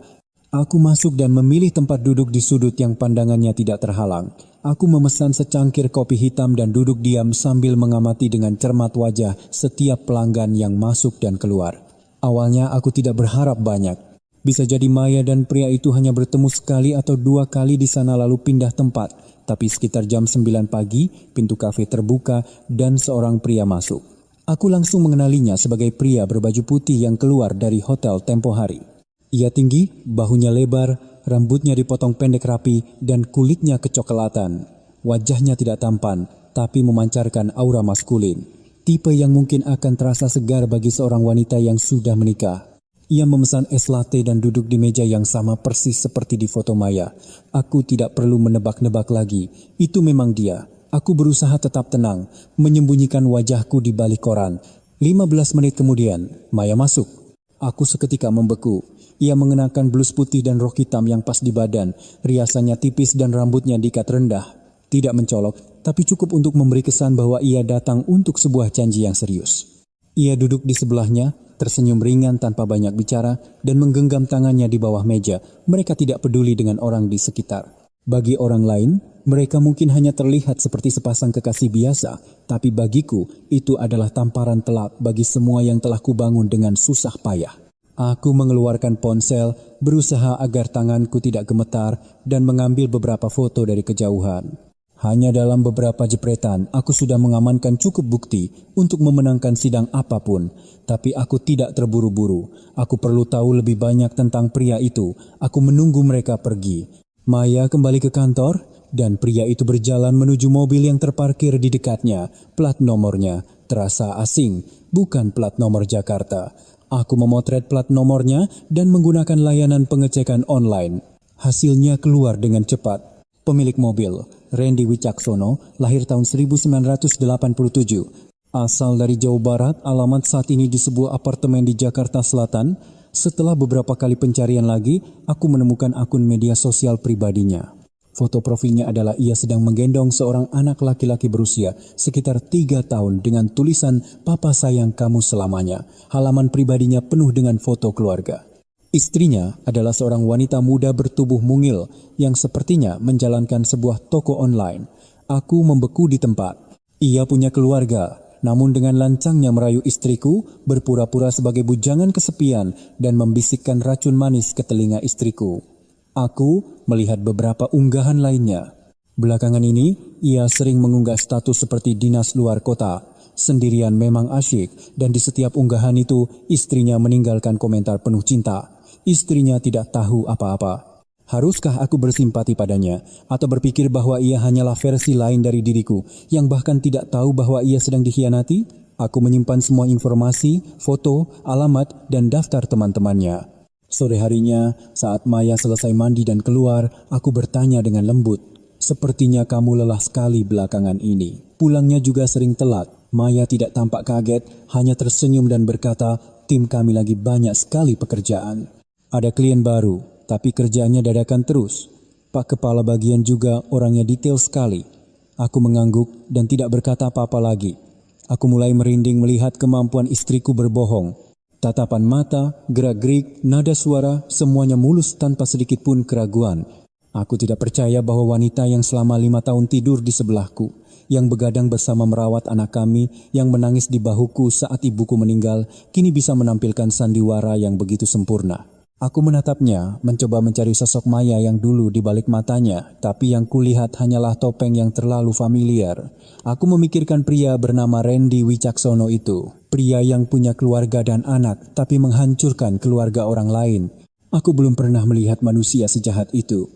Aku masuk dan memilih tempat duduk di sudut yang pandangannya tidak terhalang. Aku memesan secangkir kopi hitam dan duduk diam sambil mengamati dengan cermat wajah setiap pelanggan yang masuk dan keluar. Awalnya aku tidak berharap banyak. Bisa jadi Maya dan pria itu hanya bertemu sekali atau 2 kali di sana lalu pindah tempat. Tapi sekitar jam 9 pagi, pintu kafe terbuka dan seorang pria masuk. Aku langsung mengenalinya sebagai pria berbaju putih yang keluar dari hotel tempo hari. Ia tinggi, bahunya lebar, rambutnya dipotong pendek rapi dan kulitnya kecoklatan. Wajahnya tidak tampan, tapi memancarkan aura maskulin. Tipe yang mungkin akan terasa segar bagi seorang wanita yang sudah menikah. Ia memesan es latte dan duduk di meja yang sama persis seperti di foto Maya. Aku tidak perlu menebak-nebak lagi. Itu memang dia. Aku berusaha tetap tenang, menyembunyikan wajahku di balik koran. 15 menit kemudian, Maya masuk. Aku seketika membeku. Ia mengenakan blus putih dan rok hitam yang pas di badan. Riasannya tipis dan rambutnya diikat rendah. Tidak mencolok, tapi cukup untuk memberi kesan bahwa ia datang untuk sebuah janji yang serius. Ia duduk di sebelahnya, tersenyum ringan tanpa banyak bicara dan menggenggam tangannya di bawah meja. Mereka tidak peduli dengan orang di sekitar. Bagi orang lain, mereka mungkin hanya terlihat seperti sepasang kekasih biasa, tapi bagiku itu adalah tamparan telak bagi semua yang telah kubangun dengan susah payah. Aku mengeluarkan ponsel, berusaha agar tanganku tidak gemetar dan mengambil beberapa foto dari kejauhan. Hanya dalam beberapa jepretan, aku sudah mengamankan cukup bukti untuk memenangkan sidang apapun. Tapi aku tidak terburu-buru. Aku perlu tahu lebih banyak tentang pria itu. Aku menunggu mereka pergi. Maya kembali ke kantor dan pria itu berjalan menuju mobil yang terparkir di dekatnya. Plat nomornya terasa asing, bukan plat nomor Jakarta. Aku memotret plat nomornya dan menggunakan layanan pengecekan online. Hasilnya keluar dengan cepat. Pemilik mobil, Randy Wicaksono, lahir tahun 1987. Asal dari Jawa Barat, alamat saat ini di sebuah apartemen di Jakarta Selatan. Setelah beberapa kali pencarian lagi, aku menemukan akun media sosial pribadinya. Foto profilnya adalah ia sedang menggendong seorang anak laki-laki berusia sekitar 3 tahun dengan tulisan "Papa sayang kamu selamanya". Halaman pribadinya penuh dengan foto keluarga. Istrinya adalah seorang wanita muda bertubuh mungil yang sepertinya menjalankan sebuah toko online. Aku membeku di tempat. Ia punya keluarga, namun dengan lancangnya merayu istriku, berpura-pura sebagai bujangan kesepian dan membisikkan racun manis ke telinga istriku. Aku melihat beberapa unggahan lainnya. Belakangan ini, ia sering mengunggah status seperti dinas luar kota. Sendirian memang asyik, dan di setiap unggahan itu, istrinya meninggalkan komentar penuh cinta. Istrinya tidak tahu apa-apa. Haruskah aku bersimpati padanya, atau berpikir bahwa ia hanyalah versi lain dari diriku, yang bahkan tidak tahu bahwa ia sedang dikhianati? Aku menyimpan semua informasi, foto, alamat, dan daftar teman-temannya. Sore harinya, saat Maya selesai mandi dan keluar, aku bertanya dengan lembut, "Sepertinya kamu lelah sekali belakangan ini." Pulangnya juga sering telat. Maya tidak tampak kaget, hanya tersenyum dan berkata, "Tim kami lagi banyak sekali pekerjaan. Ada klien baru, tapi kerjaannya dadakan terus. Pak Kepala Bagian juga orangnya detail sekali." Aku mengangguk dan tidak berkata apa-apa lagi. Aku mulai merinding melihat kemampuan istriku berbohong. Tatapan mata, gerak-gerik, nada suara, semuanya mulus tanpa sedikit pun keraguan. Aku tidak percaya bahwa wanita yang selama 5 tahun tidur di sebelahku, yang begadang bersama merawat anak kami, yang menangis di bahuku saat ibuku meninggal, kini bisa menampilkan sandiwara yang begitu sempurna. Aku menatapnya, mencoba mencari sosok Maya yang dulu di balik matanya, tapi yang kulihat hanyalah topeng yang terlalu familiar. Aku memikirkan pria bernama Randy Wicaksono itu. Pria yang punya keluarga dan anak, tapi menghancurkan keluarga orang lain. Aku belum pernah melihat manusia sejahat itu.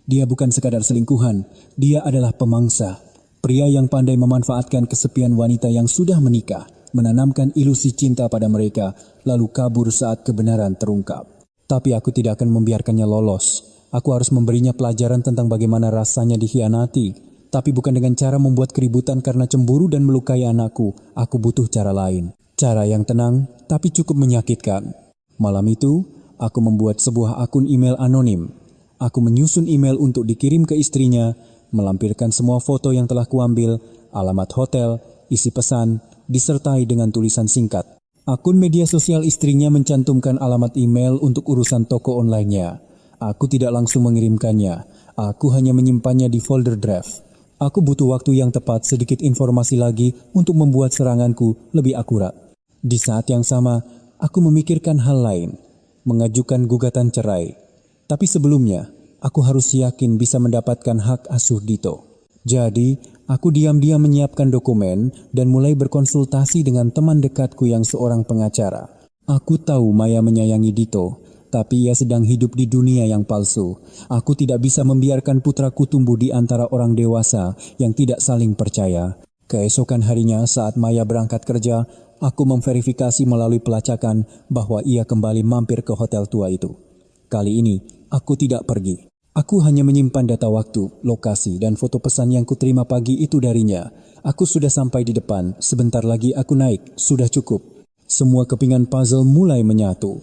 Dia bukan sekadar selingkuhan, dia adalah pemangsa. Pria yang pandai memanfaatkan kesepian wanita yang sudah menikah, menanamkan ilusi cinta pada mereka, lalu kabur saat kebenaran terungkap. Tapi aku tidak akan membiarkannya lolos. Aku harus memberinya pelajaran tentang bagaimana rasanya dikhianati. Tapi bukan dengan cara membuat keributan karena cemburu dan melukai anakku. Aku butuh cara lain. Cara yang tenang, tapi cukup menyakitkan. Malam itu, aku membuat sebuah akun email anonim. Aku menyusun email untuk dikirim ke istrinya, melampirkan semua foto yang telah kuambil, alamat hotel, isi pesan, disertai dengan tulisan singkat. Akun media sosial istrinya mencantumkan alamat email untuk urusan toko online-nya. Aku tidak langsung mengirimkannya. Aku hanya menyimpannya di folder draft. Aku butuh waktu yang tepat, sedikit informasi lagi untuk membuat seranganku lebih akurat. Di saat yang sama, aku memikirkan hal lain, mengajukan gugatan cerai. Tapi sebelumnya, aku harus yakin bisa mendapatkan hak asuh Dito. Jadi, aku diam-diam menyiapkan dokumen dan mulai berkonsultasi dengan teman dekatku yang seorang pengacara. Aku tahu Maya menyayangi Dito, tapi ia sedang hidup di dunia yang palsu. Aku tidak bisa membiarkan putraku tumbuh di antara orang dewasa yang tidak saling percaya. Keesokan harinya saat Maya berangkat kerja, aku memverifikasi melalui pelacakan bahwa ia kembali mampir ke hotel tua itu. Kali ini, aku tidak pergi. Aku hanya menyimpan data waktu, lokasi, dan foto pesan yang kuterima pagi itu darinya. Aku sudah sampai di depan, sebentar lagi aku naik, sudah cukup. Semua kepingan puzzle mulai menyatu.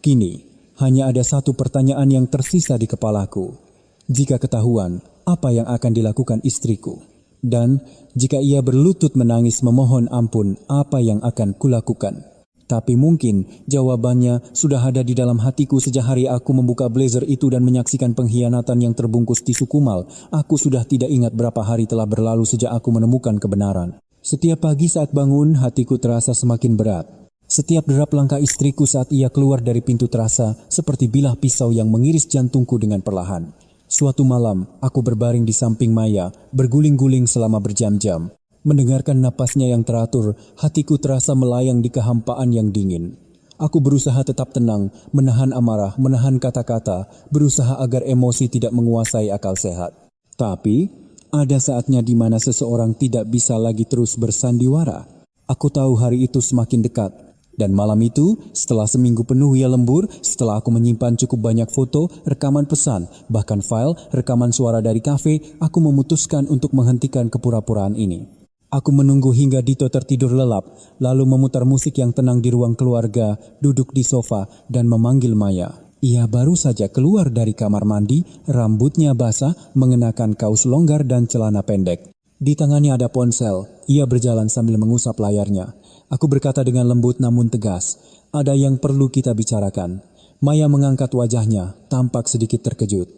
Kini, hanya ada satu pertanyaan yang tersisa di kepalaku. Jika ketahuan, apa yang akan dilakukan istriku? Dan, jika ia berlutut menangis memohon ampun, apa yang akan kulakukan? Tapi mungkin jawabannya sudah ada di dalam hatiku sejak hari aku membuka blazer itu dan menyaksikan pengkhianatan yang terbungkus tisu kumal. Aku sudah tidak ingat berapa hari telah berlalu sejak aku menemukan kebenaran. Setiap pagi saat bangun, hatiku terasa semakin berat. Setiap derap langkah istriku saat ia keluar dari pintu terasa seperti bilah pisau yang mengiris jantungku dengan perlahan. Suatu malam, aku berbaring di samping Maya, berguling-guling selama berjam-jam. Mendengarkan napasnya yang teratur, hatiku terasa melayang di kehampaan yang dingin. Aku berusaha tetap tenang, menahan amarah, menahan kata-kata, berusaha agar emosi tidak menguasai akal sehat. Tapi, ada saatnya di mana seseorang tidak bisa lagi terus bersandiwara. Aku tahu hari itu semakin dekat. Dan malam itu, setelah seminggu penuh ia lembur, setelah aku menyimpan cukup banyak foto, rekaman pesan, bahkan file, rekaman suara dari kafe, aku memutuskan untuk menghentikan kepura-puraan ini. Aku menunggu hingga Dito tertidur lelap, lalu memutar musik yang tenang di ruang keluarga, duduk di sofa, dan memanggil Maya. Ia baru saja keluar dari kamar mandi, rambutnya basah, mengenakan kaos longgar dan celana pendek. Di tangannya ada ponsel, ia berjalan sambil mengusap layarnya. Aku berkata dengan lembut namun tegas, ada yang perlu kita bicarakan. Maya mengangkat wajahnya, tampak sedikit terkejut.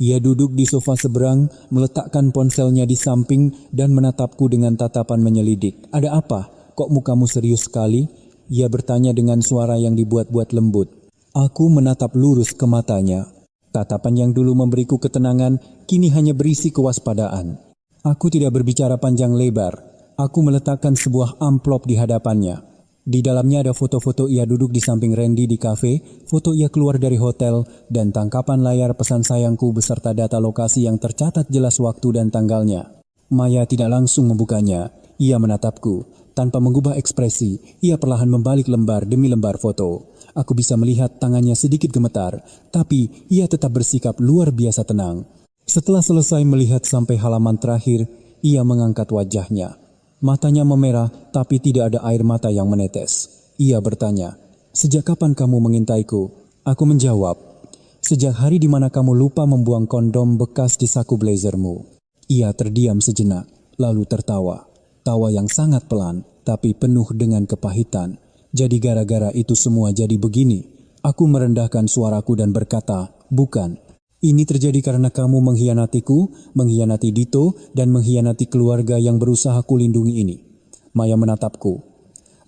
Ia duduk di sofa seberang, meletakkan ponselnya di samping dan menatapku dengan tatapan menyelidik. Ada apa? Kok mukamu serius sekali? Ia bertanya dengan suara yang dibuat-buat lembut. Aku menatap lurus ke matanya. Tatapan yang dulu memberiku ketenangan, kini hanya berisi kewaspadaan. Aku tidak berbicara panjang lebar. Aku meletakkan sebuah amplop di hadapannya. Di dalamnya ada foto-foto ia duduk di samping Randy di kafe, foto ia keluar dari hotel, dan tangkapan layar pesan sayangku beserta data lokasi yang tercatat jelas waktu dan tanggalnya. Maya tidak langsung membukanya. Ia menatapku. Tanpa mengubah ekspresi, ia perlahan membalik lembar demi lembar foto. Aku bisa melihat tangannya sedikit gemetar, tapi ia tetap bersikap luar biasa tenang. Setelah selesai melihat sampai halaman terakhir, ia mengangkat wajahnya. Matanya memerah, tapi tidak ada air mata yang menetes. Ia bertanya, "Sejak kapan kamu mengintaiku?" Aku menjawab, "Sejak hari di mana kamu lupa membuang kondom bekas di saku blazermu." Ia terdiam sejenak, lalu tertawa. Tawa yang sangat pelan, tapi penuh dengan kepahitan. Jadi gara-gara itu semua jadi begini. Aku merendahkan suaraku dan berkata, "Bukan. Ini terjadi karena kamu mengkhianatiku, mengkhianati Dito, dan mengkhianati keluarga yang berusaha kulindungi ini." Maya menatapku.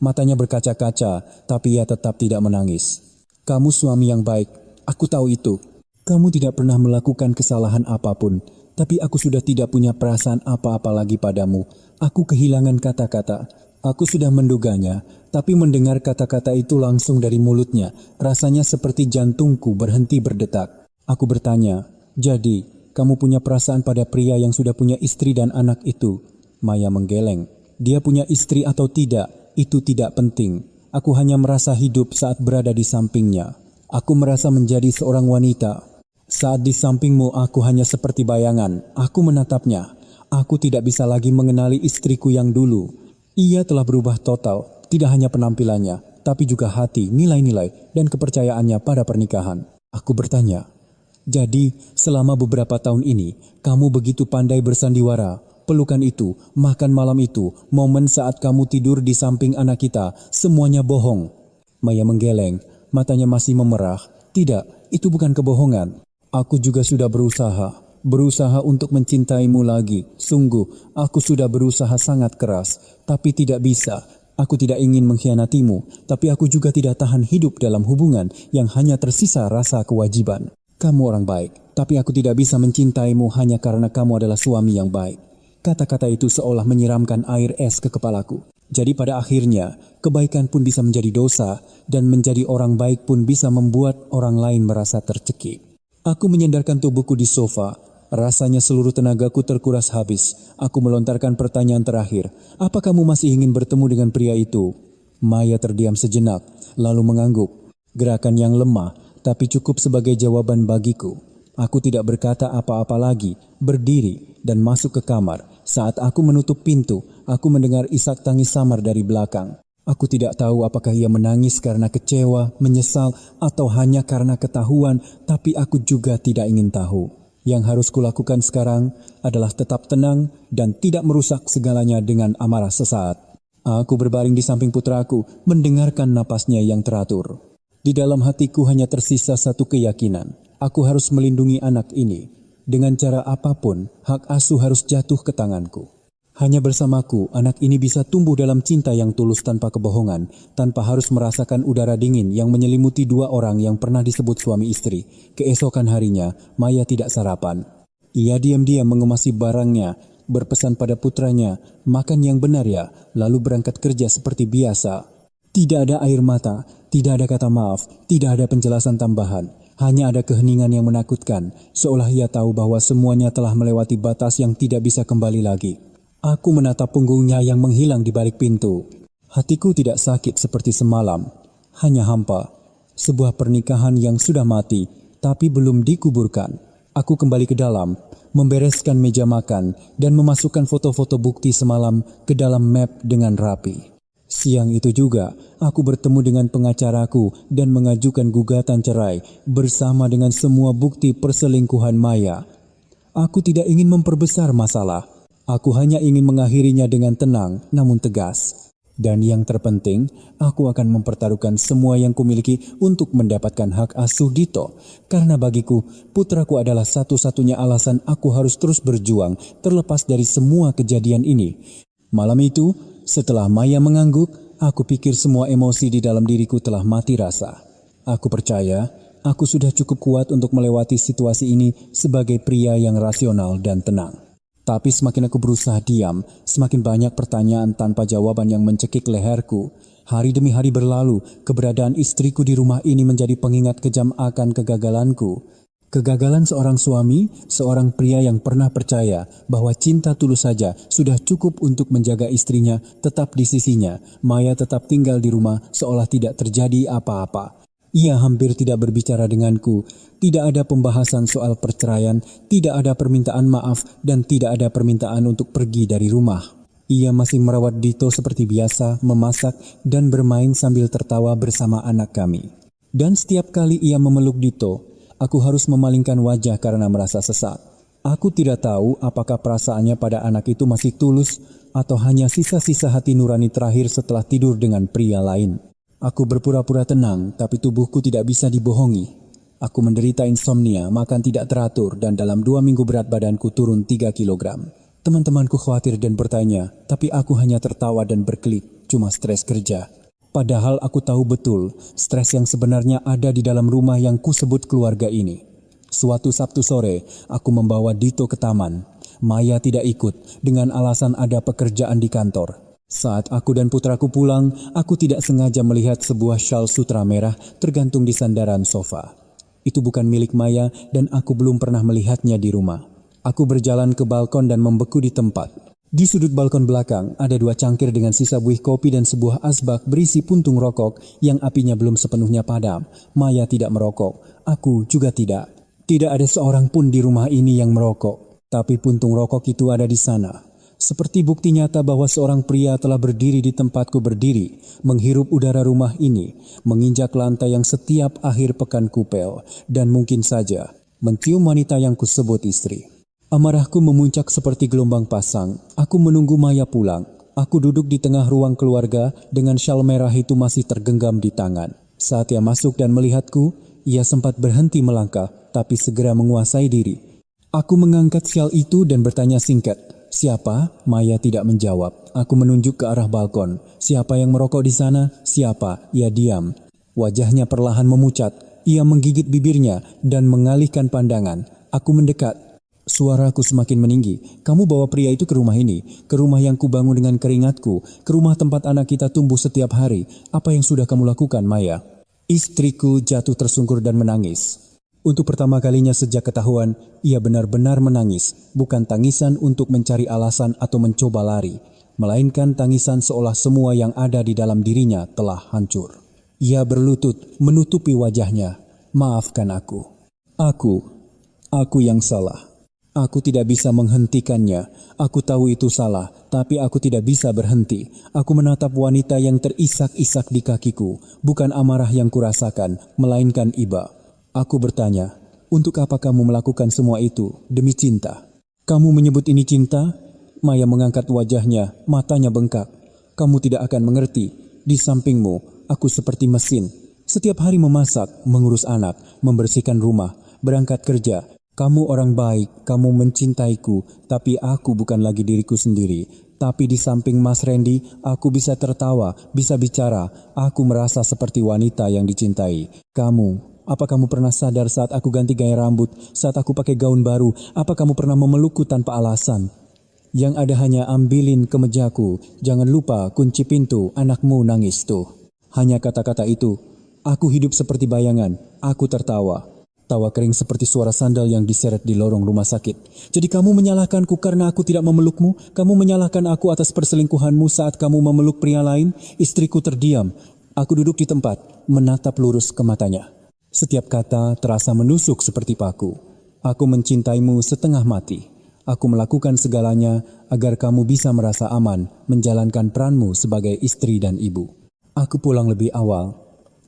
Matanya berkaca-kaca, tapi ia tetap tidak menangis. "Kamu suami yang baik, aku tahu itu. Kamu tidak pernah melakukan kesalahan apapun, tapi aku sudah tidak punya perasaan apa-apa lagi padamu. Aku kehilangan kata-kata. Aku sudah menduganya, tapi mendengar kata-kata itu langsung dari mulutnya, rasanya seperti jantungku berhenti berdetak." Aku bertanya, "Jadi, kamu punya perasaan pada pria yang sudah punya istri dan anak itu?" Maya menggeleng. "Dia punya istri atau tidak, itu tidak penting. Aku hanya merasa hidup saat berada di sampingnya. Aku merasa menjadi seorang wanita. Saat di sampingmu aku hanya seperti bayangan." Aku menatapnya. Aku tidak bisa lagi mengenali istriku yang dulu. Ia telah berubah total, tidak hanya penampilannya, tapi juga hati, nilai-nilai, dan kepercayaannya pada pernikahan. Aku bertanya, "Jadi, selama beberapa tahun ini, kamu begitu pandai bersandiwara, pelukan itu, makan malam itu, momen saat kamu tidur di samping anak kita, semuanya bohong." Maya menggeleng, matanya masih memerah. "Tidak, itu bukan kebohongan. Aku juga sudah berusaha untuk mencintaimu lagi. Sungguh, aku sudah berusaha sangat keras, tapi tidak bisa. Aku tidak ingin mengkhianatimu, tapi aku juga tidak tahan hidup dalam hubungan yang hanya tersisa rasa kewajiban. Kamu orang baik, tapi aku tidak bisa mencintaimu hanya karena kamu adalah suami yang baik." Kata-kata itu seolah menyiramkan air es ke kepalaku. Jadi pada akhirnya, kebaikan pun bisa menjadi dosa, dan menjadi orang baik pun bisa membuat orang lain merasa tercekik. Aku menyandarkan tubuhku di sofa. Rasanya seluruh tenagaku terkuras habis. Aku melontarkan pertanyaan terakhir. "Apa kamu masih ingin bertemu dengan pria itu?" Maya terdiam sejenak, lalu mengangguk. Gerakan yang lemah, tapi cukup sebagai jawaban bagiku. Aku tidak berkata apa-apa lagi, berdiri dan masuk ke kamar. Saat aku menutup pintu, aku mendengar isak tangis samar dari belakang. Aku tidak tahu apakah ia menangis karena kecewa, menyesal, atau hanya karena ketahuan, tapi aku juga tidak ingin tahu. Yang harus kulakukan sekarang adalah tetap tenang dan tidak merusak segalanya dengan amarah sesaat. Aku berbaring di samping putraku, mendengarkan napasnya yang teratur. Di dalam hatiku hanya tersisa satu keyakinan. Aku harus melindungi anak ini. Dengan cara apapun, hak asuh harus jatuh ke tanganku. Hanya bersamaku, anak ini bisa tumbuh dalam cinta yang tulus tanpa kebohongan, tanpa harus merasakan udara dingin yang menyelimuti dua orang yang pernah disebut suami istri. Keesokan harinya, Maya tidak sarapan. Ia diam-diam mengemasi barangnya, berpesan pada putranya, "Makan yang benar ya," lalu berangkat kerja seperti biasa. Tidak ada air mata, tidak ada kata maaf, tidak ada penjelasan tambahan. Hanya ada keheningan yang menakutkan, seolah ia tahu bahwa semuanya telah melewati batas yang tidak bisa kembali lagi. Aku menatap punggungnya yang menghilang di balik pintu. Hatiku tidak sakit seperti semalam, hanya hampa. Sebuah pernikahan yang sudah mati, tapi belum dikuburkan. Aku kembali ke dalam, membereskan meja makan, dan memasukkan foto-foto bukti semalam ke dalam map dengan rapi. Siang itu juga, aku bertemu dengan pengacaraku dan mengajukan gugatan cerai bersama dengan semua bukti perselingkuhan Maya. Aku tidak ingin memperbesar masalah. Aku hanya ingin mengakhirinya dengan tenang namun tegas. Dan yang terpenting, aku akan mempertaruhkan semua yang kumiliki untuk mendapatkan hak asuh Dito. Karena bagiku, putraku adalah satu-satunya alasan aku harus terus berjuang terlepas dari semua kejadian ini. Malam itu, setelah Maya mengangguk, aku pikir semua emosi di dalam diriku telah mati rasa. Aku percaya, aku sudah cukup kuat untuk melewati situasi ini sebagai pria yang rasional dan tenang. Tapi semakin aku berusaha diam, semakin banyak pertanyaan tanpa jawaban yang mencekik leherku. Hari demi hari berlalu, keberadaan istriku di rumah ini menjadi pengingat kejam akan kegagalanku. Kegagalan seorang suami, seorang pria yang pernah percaya bahwa cinta tulus saja sudah cukup untuk menjaga istrinya tetap di sisinya. Maya tetap tinggal di rumah seolah tidak terjadi apa-apa. Ia hampir tidak berbicara denganku, tidak ada pembahasan soal perceraian, tidak ada permintaan maaf, dan tidak ada permintaan untuk pergi dari rumah. Ia masih merawat Dito seperti biasa, memasak, dan bermain sambil tertawa bersama anak kami. Dan setiap kali ia memeluk Dito, aku harus memalingkan wajah karena merasa sesak. Aku tidak tahu apakah perasaannya pada anak itu masih tulus atau hanya sisa-sisa hati nurani terakhir setelah tidur dengan pria lain. Aku berpura-pura tenang, tapi tubuhku tidak bisa dibohongi. Aku menderita insomnia, makan tidak teratur, dan dalam 2 minggu berat badanku turun 3 kilogram. Teman-temanku khawatir dan bertanya, tapi aku hanya tertawa dan berkelit, cuma stres kerja. Padahal aku tahu betul, stres yang sebenarnya ada di dalam rumah yang kusebut keluarga ini. Suatu Sabtu sore, aku membawa Dito ke taman. Maya tidak ikut, dengan alasan ada pekerjaan di kantor. Saat aku dan putraku pulang, aku tidak sengaja melihat sebuah syal sutra merah tergantung di sandaran sofa. Itu bukan milik Maya dan aku belum pernah melihatnya di rumah. Aku berjalan ke balkon dan membeku di tempat. Di sudut balkon belakang ada 2 cangkir dengan sisa buih kopi dan sebuah asbak berisi puntung rokok yang apinya belum sepenuhnya padam. Maya tidak merokok, aku juga tidak. Tidak ada seorang pun di rumah ini yang merokok, tapi puntung rokok itu ada di sana. Seperti bukti nyata bahwa seorang pria telah berdiri di tempatku berdiri, menghirup udara rumah ini, menginjak lantai yang setiap akhir pekan kupel, dan mungkin saja mencium wanita yang kusebut istri. Amarahku memuncak seperti gelombang pasang. Aku menunggu Maya pulang. Aku duduk di tengah ruang keluarga dengan syal merah itu masih tergenggam di tangan. Saat ia masuk dan melihatku, ia sempat berhenti melangkah, tapi segera menguasai diri. Aku mengangkat syal itu dan bertanya singkat, "Siapa?" Maya tidak menjawab. Aku menunjuk ke arah balkon. "Siapa yang merokok di sana?" "Siapa?" Ia diam. Wajahnya perlahan memucat. Ia menggigit bibirnya dan mengalihkan pandangan. Aku mendekat. Suaraku semakin meninggi. "Kamu bawa pria itu ke rumah ini, ke rumah yang kubangun dengan keringatku, ke rumah tempat anak kita tumbuh setiap hari. Apa yang sudah kamu lakukan, Maya?" Istriku jatuh tersungkur dan menangis. Untuk pertama kalinya sejak ketahuan, ia benar-benar menangis, bukan tangisan untuk mencari alasan atau mencoba lari, melainkan tangisan seolah semua yang ada di dalam dirinya telah hancur. Ia berlutut, menutupi wajahnya. "Maafkan aku. Aku yang salah. Aku tidak bisa menghentikannya. Aku tahu itu salah, tapi aku tidak bisa berhenti. Aku menatap wanita yang terisak-isak di kakiku, bukan amarah yang kurasakan, melainkan iba. Aku bertanya, untuk apa kamu melakukan semua itu demi cinta? Kamu menyebut ini cinta?" Maya mengangkat wajahnya, matanya bengkak. "Kamu tidak akan mengerti. Di sampingmu, aku seperti mesin. Setiap hari memasak, mengurus anak, membersihkan rumah, berangkat kerja. Kamu orang baik, kamu mencintaiku, tapi aku bukan lagi diriku sendiri. Tapi di samping Mas Randy, aku bisa tertawa, bisa bicara. Aku merasa seperti wanita yang dicintai. Apa kamu pernah sadar saat aku ganti gaya rambut, saat aku pakai gaun baru? Apa kamu pernah memelukku tanpa alasan? Yang ada hanya ambilin kemejaku, jangan lupa kunci pintu, anakmu nangis tuh." Hanya kata-kata itu. Aku hidup seperti bayangan, aku tertawa. Tawa kering seperti suara sandal yang diseret di lorong rumah sakit. Jadi kamu menyalahkanku karena aku tidak memelukmu? Kamu menyalahkan aku atas perselingkuhanmu saat kamu memeluk pria lain? Istriku terdiam. Aku duduk di tempat, menatap lurus ke matanya. Setiap kata terasa menusuk seperti paku. Aku mencintaimu setengah mati. Aku melakukan segalanya agar kamu bisa merasa aman menjalankan peranmu sebagai istri dan ibu. Aku pulang lebih awal,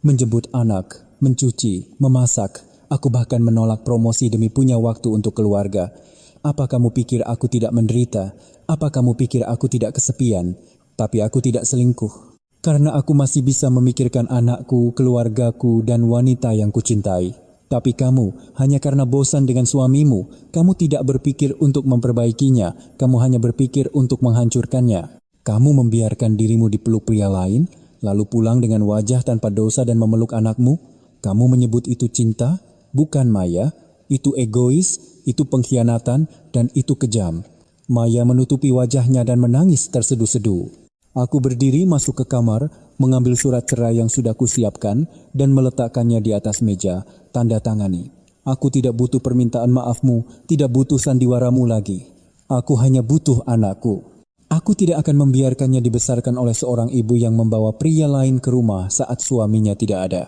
menjemput anak, mencuci, memasak. Aku bahkan menolak promosi demi punya waktu untuk keluarga. Apa kamu pikir aku tidak menderita? Apa kamu pikir aku tidak kesepian? Tapi aku tidak selingkuh. Karena aku masih bisa memikirkan anakku, keluargaku, dan wanita yang kucintai. Tapi kamu, hanya karena bosan dengan suamimu, kamu tidak berpikir untuk memperbaikinya. Kamu hanya berpikir untuk menghancurkannya. Kamu membiarkan dirimu dipeluk pria lain, lalu pulang dengan wajah tanpa dosa dan memeluk anakmu. Kamu menyebut itu cinta? Bukan, Maya. Itu egois, itu pengkhianatan, dan itu kejam. Maya menutupi wajahnya dan menangis terseduh-seduh. Aku berdiri masuk ke kamar, mengambil surat cerai yang sudah kusiapkan dan meletakkannya di atas meja, tanda tangani. Aku tidak butuh permintaan maafmu, tidak butuh sandiwaramu lagi. Aku hanya butuh anakku. Aku tidak akan membiarkannya dibesarkan oleh seorang ibu yang membawa pria lain ke rumah saat suaminya tidak ada.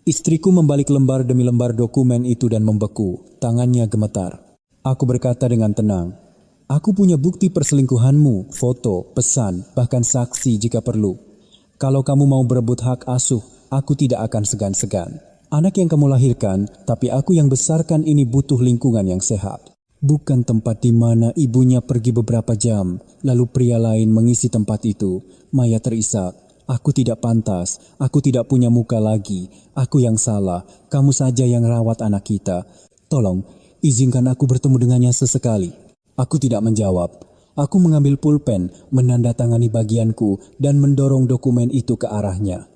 Istriku membalik lembar demi lembar dokumen itu dan membeku, tangannya gemetar. Aku berkata dengan tenang, aku punya bukti perselingkuhanmu, foto, pesan, bahkan saksi jika perlu. Kalau kamu mau berebut hak asuh, aku tidak akan segan-segan. Anak yang kamu lahirkan, tapi aku yang besarkan ini butuh lingkungan yang sehat. Bukan tempat di mana ibunya pergi beberapa jam, lalu pria lain mengisi tempat itu. Maya terisak. Aku tidak pantas, aku tidak punya muka lagi, aku yang salah, kamu saja yang rawat anak kita. Tolong, izinkan aku bertemu dengannya sesekali. Aku tidak menjawab. Aku mengambil pulpen, menandatangani bagianku, dan mendorong dokumen itu ke arahnya.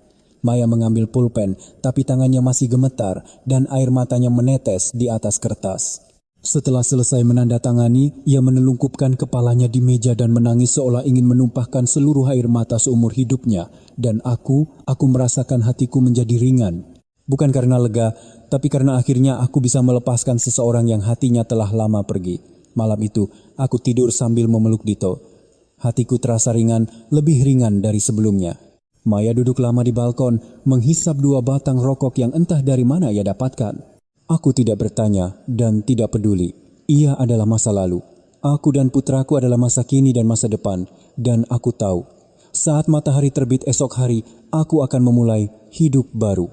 Maya mengambil pulpen, tapi tangannya masih gemetar, dan air matanya menetes di atas kertas. Setelah selesai menandatangani, ia menelungkupkan kepalanya di meja dan menangis seolah ingin menumpahkan seluruh air mata seumur hidupnya. Dan aku merasakan hatiku menjadi ringan. Bukan karena lega, tapi karena akhirnya aku bisa melepaskan seseorang yang hatinya telah lama pergi. Malam itu, aku tidur sambil memeluk Dito. Hatiku terasa ringan, lebih ringan dari sebelumnya. Maya duduk lama di balkon, menghisap 2 batang rokok yang entah dari mana ia dapatkan. Aku tidak bertanya dan tidak peduli. Ia adalah masa lalu. Aku dan putraku adalah masa kini dan masa depan. Dan aku tahu, saat matahari terbit esok hari, aku akan memulai hidup baru.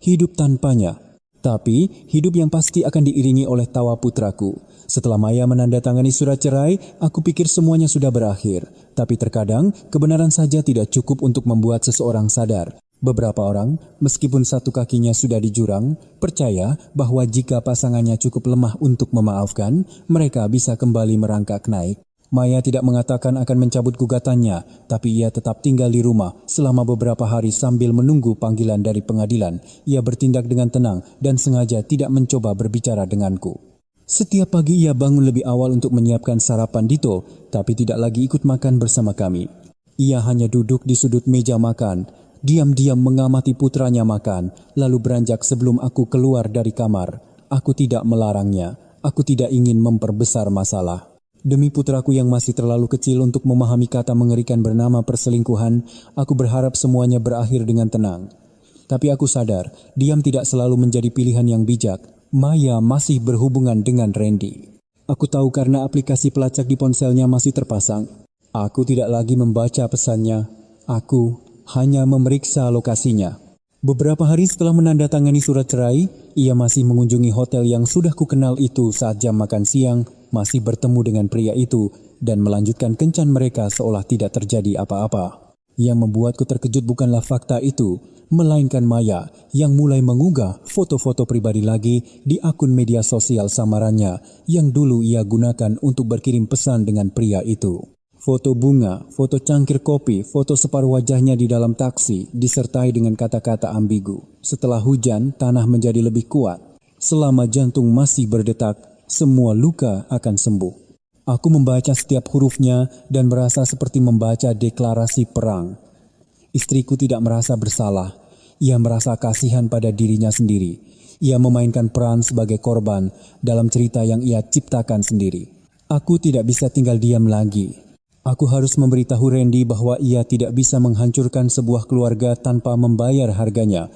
Hidup tanpanya. Tapi hidup yang pasti akan diiringi oleh tawa putraku. Setelah Maya menandatangani surat cerai, aku pikir semuanya sudah berakhir. Tapi terkadang kebenaran saja tidak cukup untuk membuat seseorang sadar. Beberapa orang, meskipun satu kakinya sudah di jurang, percaya bahwa jika pasangannya cukup lemah untuk memaafkan, mereka bisa kembali merangkak naik. Maya tidak mengatakan akan mencabut gugatannya, tapi ia tetap tinggal di rumah selama beberapa hari sambil menunggu panggilan dari pengadilan. Ia bertindak dengan tenang dan sengaja tidak mencoba berbicara denganku. Setiap pagi ia bangun lebih awal untuk menyiapkan sarapan Dito, tapi tidak lagi ikut makan bersama kami. Ia hanya duduk di sudut meja makan, diam-diam mengamati putranya makan, lalu beranjak sebelum aku keluar dari kamar. Aku tidak melarangnya. Aku tidak ingin memperbesar masalah. Demi putraku yang masih terlalu kecil untuk memahami kata mengerikan bernama perselingkuhan, aku berharap semuanya berakhir dengan tenang. Tapi aku sadar, diam tidak selalu menjadi pilihan yang bijak. Maya masih berhubungan dengan Randy. Aku tahu karena aplikasi pelacak di ponselnya masih terpasang. Aku tidak lagi membaca pesannya. Aku hanya memeriksa lokasinya. Beberapa hari setelah menandatangani surat cerai, ia masih mengunjungi hotel yang sudah kukenal itu saat jam makan siang, masih bertemu dengan pria itu, dan melanjutkan kencan mereka seolah tidak terjadi apa-apa. Yang membuatku terkejut bukanlah fakta itu, melainkan Maya yang mulai mengunggah foto-foto pribadi lagi di akun media sosial samarannya yang dulu ia gunakan untuk berkirim pesan dengan pria itu. Foto bunga, foto cangkir kopi, foto separuh wajahnya di dalam taksi, disertai dengan kata-kata ambigu. Setelah hujan, tanah menjadi lebih kuat. Selama jantung masih berdetak, semua luka akan sembuh. Aku membaca setiap hurufnya dan merasa seperti membaca deklarasi perang. Istriku tidak merasa bersalah. Ia merasa kasihan pada dirinya sendiri. Ia memainkan peran sebagai korban dalam cerita yang ia ciptakan sendiri. Aku tidak bisa tinggal diam lagi. Aku harus memberitahu Randy bahwa ia tidak bisa menghancurkan sebuah keluarga tanpa membayar harganya.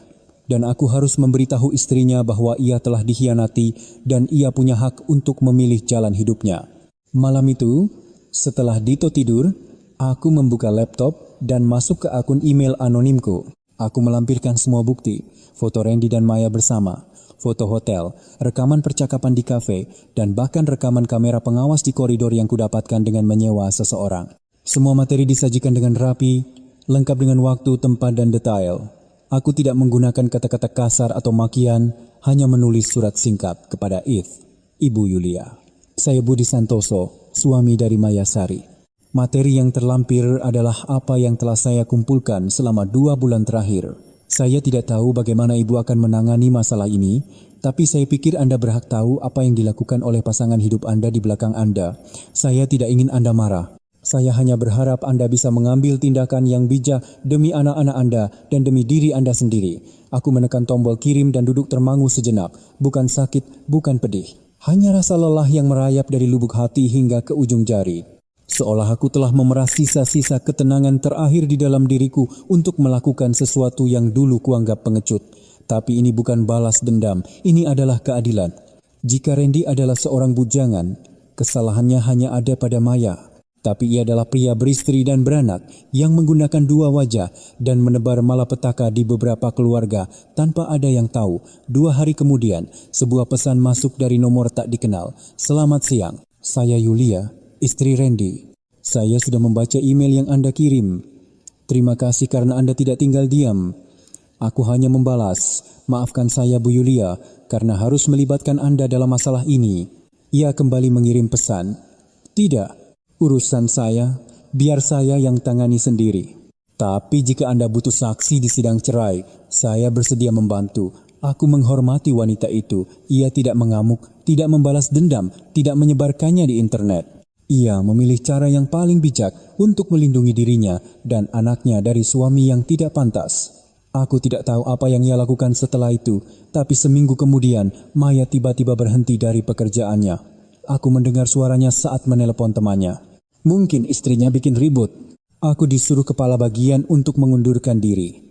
Dan aku harus memberitahu istrinya bahwa ia telah dikhianati dan ia punya hak untuk memilih jalan hidupnya. Malam itu, setelah Dito tidur, aku membuka laptop dan masuk ke akun email anonimku. Aku melampirkan semua bukti, foto Randy dan Maya bersama, foto hotel, rekaman percakapan di kafe, dan bahkan rekaman kamera pengawas di koridor yang kudapatkan dengan menyewa seseorang. Semua materi disajikan dengan rapi, lengkap dengan waktu, tempat, dan detail. Aku tidak menggunakan kata-kata kasar atau makian, hanya menulis surat singkat kepada Eth, Ibu Yulia. Saya Budi Santoso, suami dari Maya Sari. Materi yang terlampir adalah apa yang telah saya kumpulkan selama 2 bulan terakhir. Saya tidak tahu bagaimana Ibu akan menangani masalah ini, tapi saya pikir Anda berhak tahu apa yang dilakukan oleh pasangan hidup Anda di belakang Anda. Saya tidak ingin Anda marah. Saya hanya berharap Anda bisa mengambil tindakan yang bijak demi anak-anak Anda dan demi diri Anda sendiri. Aku menekan tombol kirim dan duduk termangu sejenak. Bukan sakit, bukan pedih. Hanya rasa lelah yang merayap dari lubuk hati hingga ke ujung jari. Seolah aku telah memerah sisa-sisa ketenangan terakhir di dalam diriku untuk melakukan sesuatu yang dulu kuanggap pengecut. Tapi ini bukan balas dendam, ini adalah keadilan. Jika Randy adalah seorang bujangan, kesalahannya hanya ada pada Maya. Tapi ia adalah pria beristri dan beranak yang menggunakan 2 wajah dan menebar malapetaka di beberapa keluarga tanpa ada yang tahu. 2 hari kemudian, sebuah pesan masuk dari nomor tak dikenal. Selamat siang, saya Yulia, istri Randy. Saya sudah membaca email yang Anda kirim. Terima kasih karena Anda tidak tinggal diam. Aku hanya membalas, maafkan saya Bu Yulia karena harus melibatkan Anda dalam masalah ini. Ia kembali mengirim pesan. Tidak. Urusan saya, biar saya yang tangani sendiri. Tapi jika Anda butuh saksi di sidang cerai, saya bersedia membantu. Aku menghormati wanita itu. Ia tidak mengamuk, tidak membalas dendam, tidak menyebarkannya di internet. Ia memilih cara yang paling bijak untuk melindungi dirinya dan anaknya dari suami yang tidak pantas. Aku tidak tahu apa yang ia lakukan setelah itu, tapi seminggu kemudian Maya tiba-tiba berhenti dari pekerjaannya. Aku mendengar suaranya saat menelepon temannya. Mungkin istrinya bikin ribut. Aku disuruh kepala bagian untuk mengundurkan diri.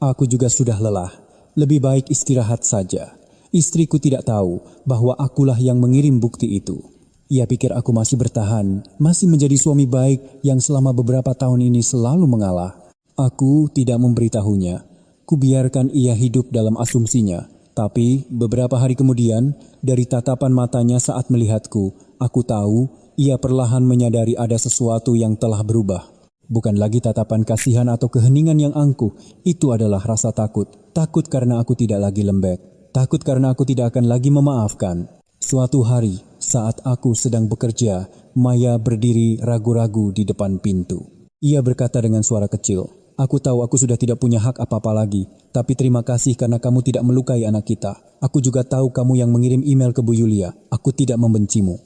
Aku juga sudah lelah. Lebih baik istirahat saja. Istriku tidak tahu bahwa akulah yang mengirim bukti itu. Ia pikir aku masih bertahan, masih menjadi suami baik yang selama beberapa tahun ini selalu mengalah. Aku tidak memberitahunya. Kubiarkan ia hidup dalam asumsinya. Tapi beberapa hari kemudian, dari tatapan matanya saat melihatku, aku tahu ia perlahan menyadari ada sesuatu yang telah berubah. Bukan lagi tatapan kasihan atau keheningan yang angkuh, itu adalah rasa takut. Takut karena aku tidak lagi lembek. Takut karena aku tidak akan lagi memaafkan. Suatu hari, saat aku sedang bekerja, Maya berdiri ragu-ragu di depan pintu. Ia berkata dengan suara kecil, "Aku tahu aku sudah tidak punya hak apa-apa lagi, tapi terima kasih karena kamu tidak melukai anak kita. Aku juga tahu kamu yang mengirim email ke Bu Yulia. Aku tidak membencimu."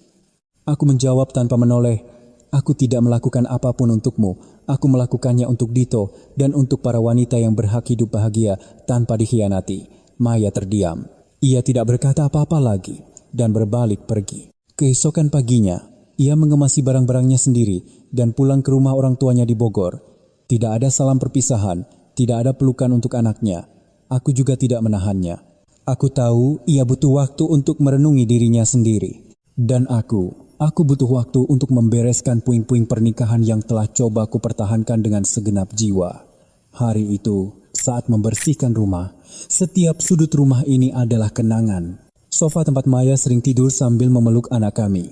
Aku menjawab tanpa menoleh, "Aku tidak melakukan apapun untukmu. Aku melakukannya untuk Dito dan untuk para wanita yang berhak hidup bahagia tanpa dikhianati." Maya terdiam. Ia tidak berkata apa-apa lagi dan berbalik pergi. Keesokan paginya, ia mengemasi barang-barangnya sendiri dan pulang ke rumah orang tuanya di Bogor. Tidak ada salam perpisahan, tidak ada pelukan untuk anaknya. Aku juga tidak menahannya. Aku tahu ia butuh waktu untuk merenungi dirinya sendiri. Dan aku butuh waktu untuk membereskan puing-puing pernikahan yang telah coba ku pertahankan dengan segenap jiwa. Hari itu, saat membersihkan rumah, setiap sudut rumah ini adalah kenangan. Sofa tempat Maya sering tidur sambil memeluk anak kami.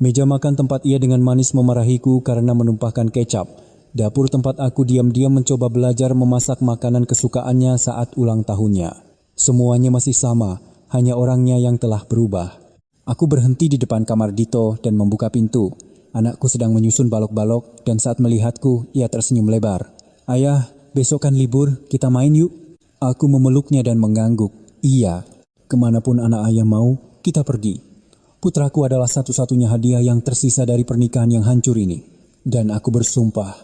Meja makan tempat ia dengan manis memarahiku karena menumpahkan kecap. Dapur tempat aku diam-diam mencoba belajar memasak makanan kesukaannya saat ulang tahunnya. Semuanya masih sama, hanya orangnya yang telah berubah. Aku berhenti di depan kamar Dito dan membuka pintu. Anakku sedang menyusun balok-balok dan saat melihatku, ia tersenyum lebar. "Ayah, besok kan libur, kita main yuk." Aku memeluknya dan mengangguk. "Iya, kemanapun anak ayah mau, kita pergi." Putraku adalah satu-satunya hadiah yang tersisa dari pernikahan yang hancur ini. Dan aku bersumpah,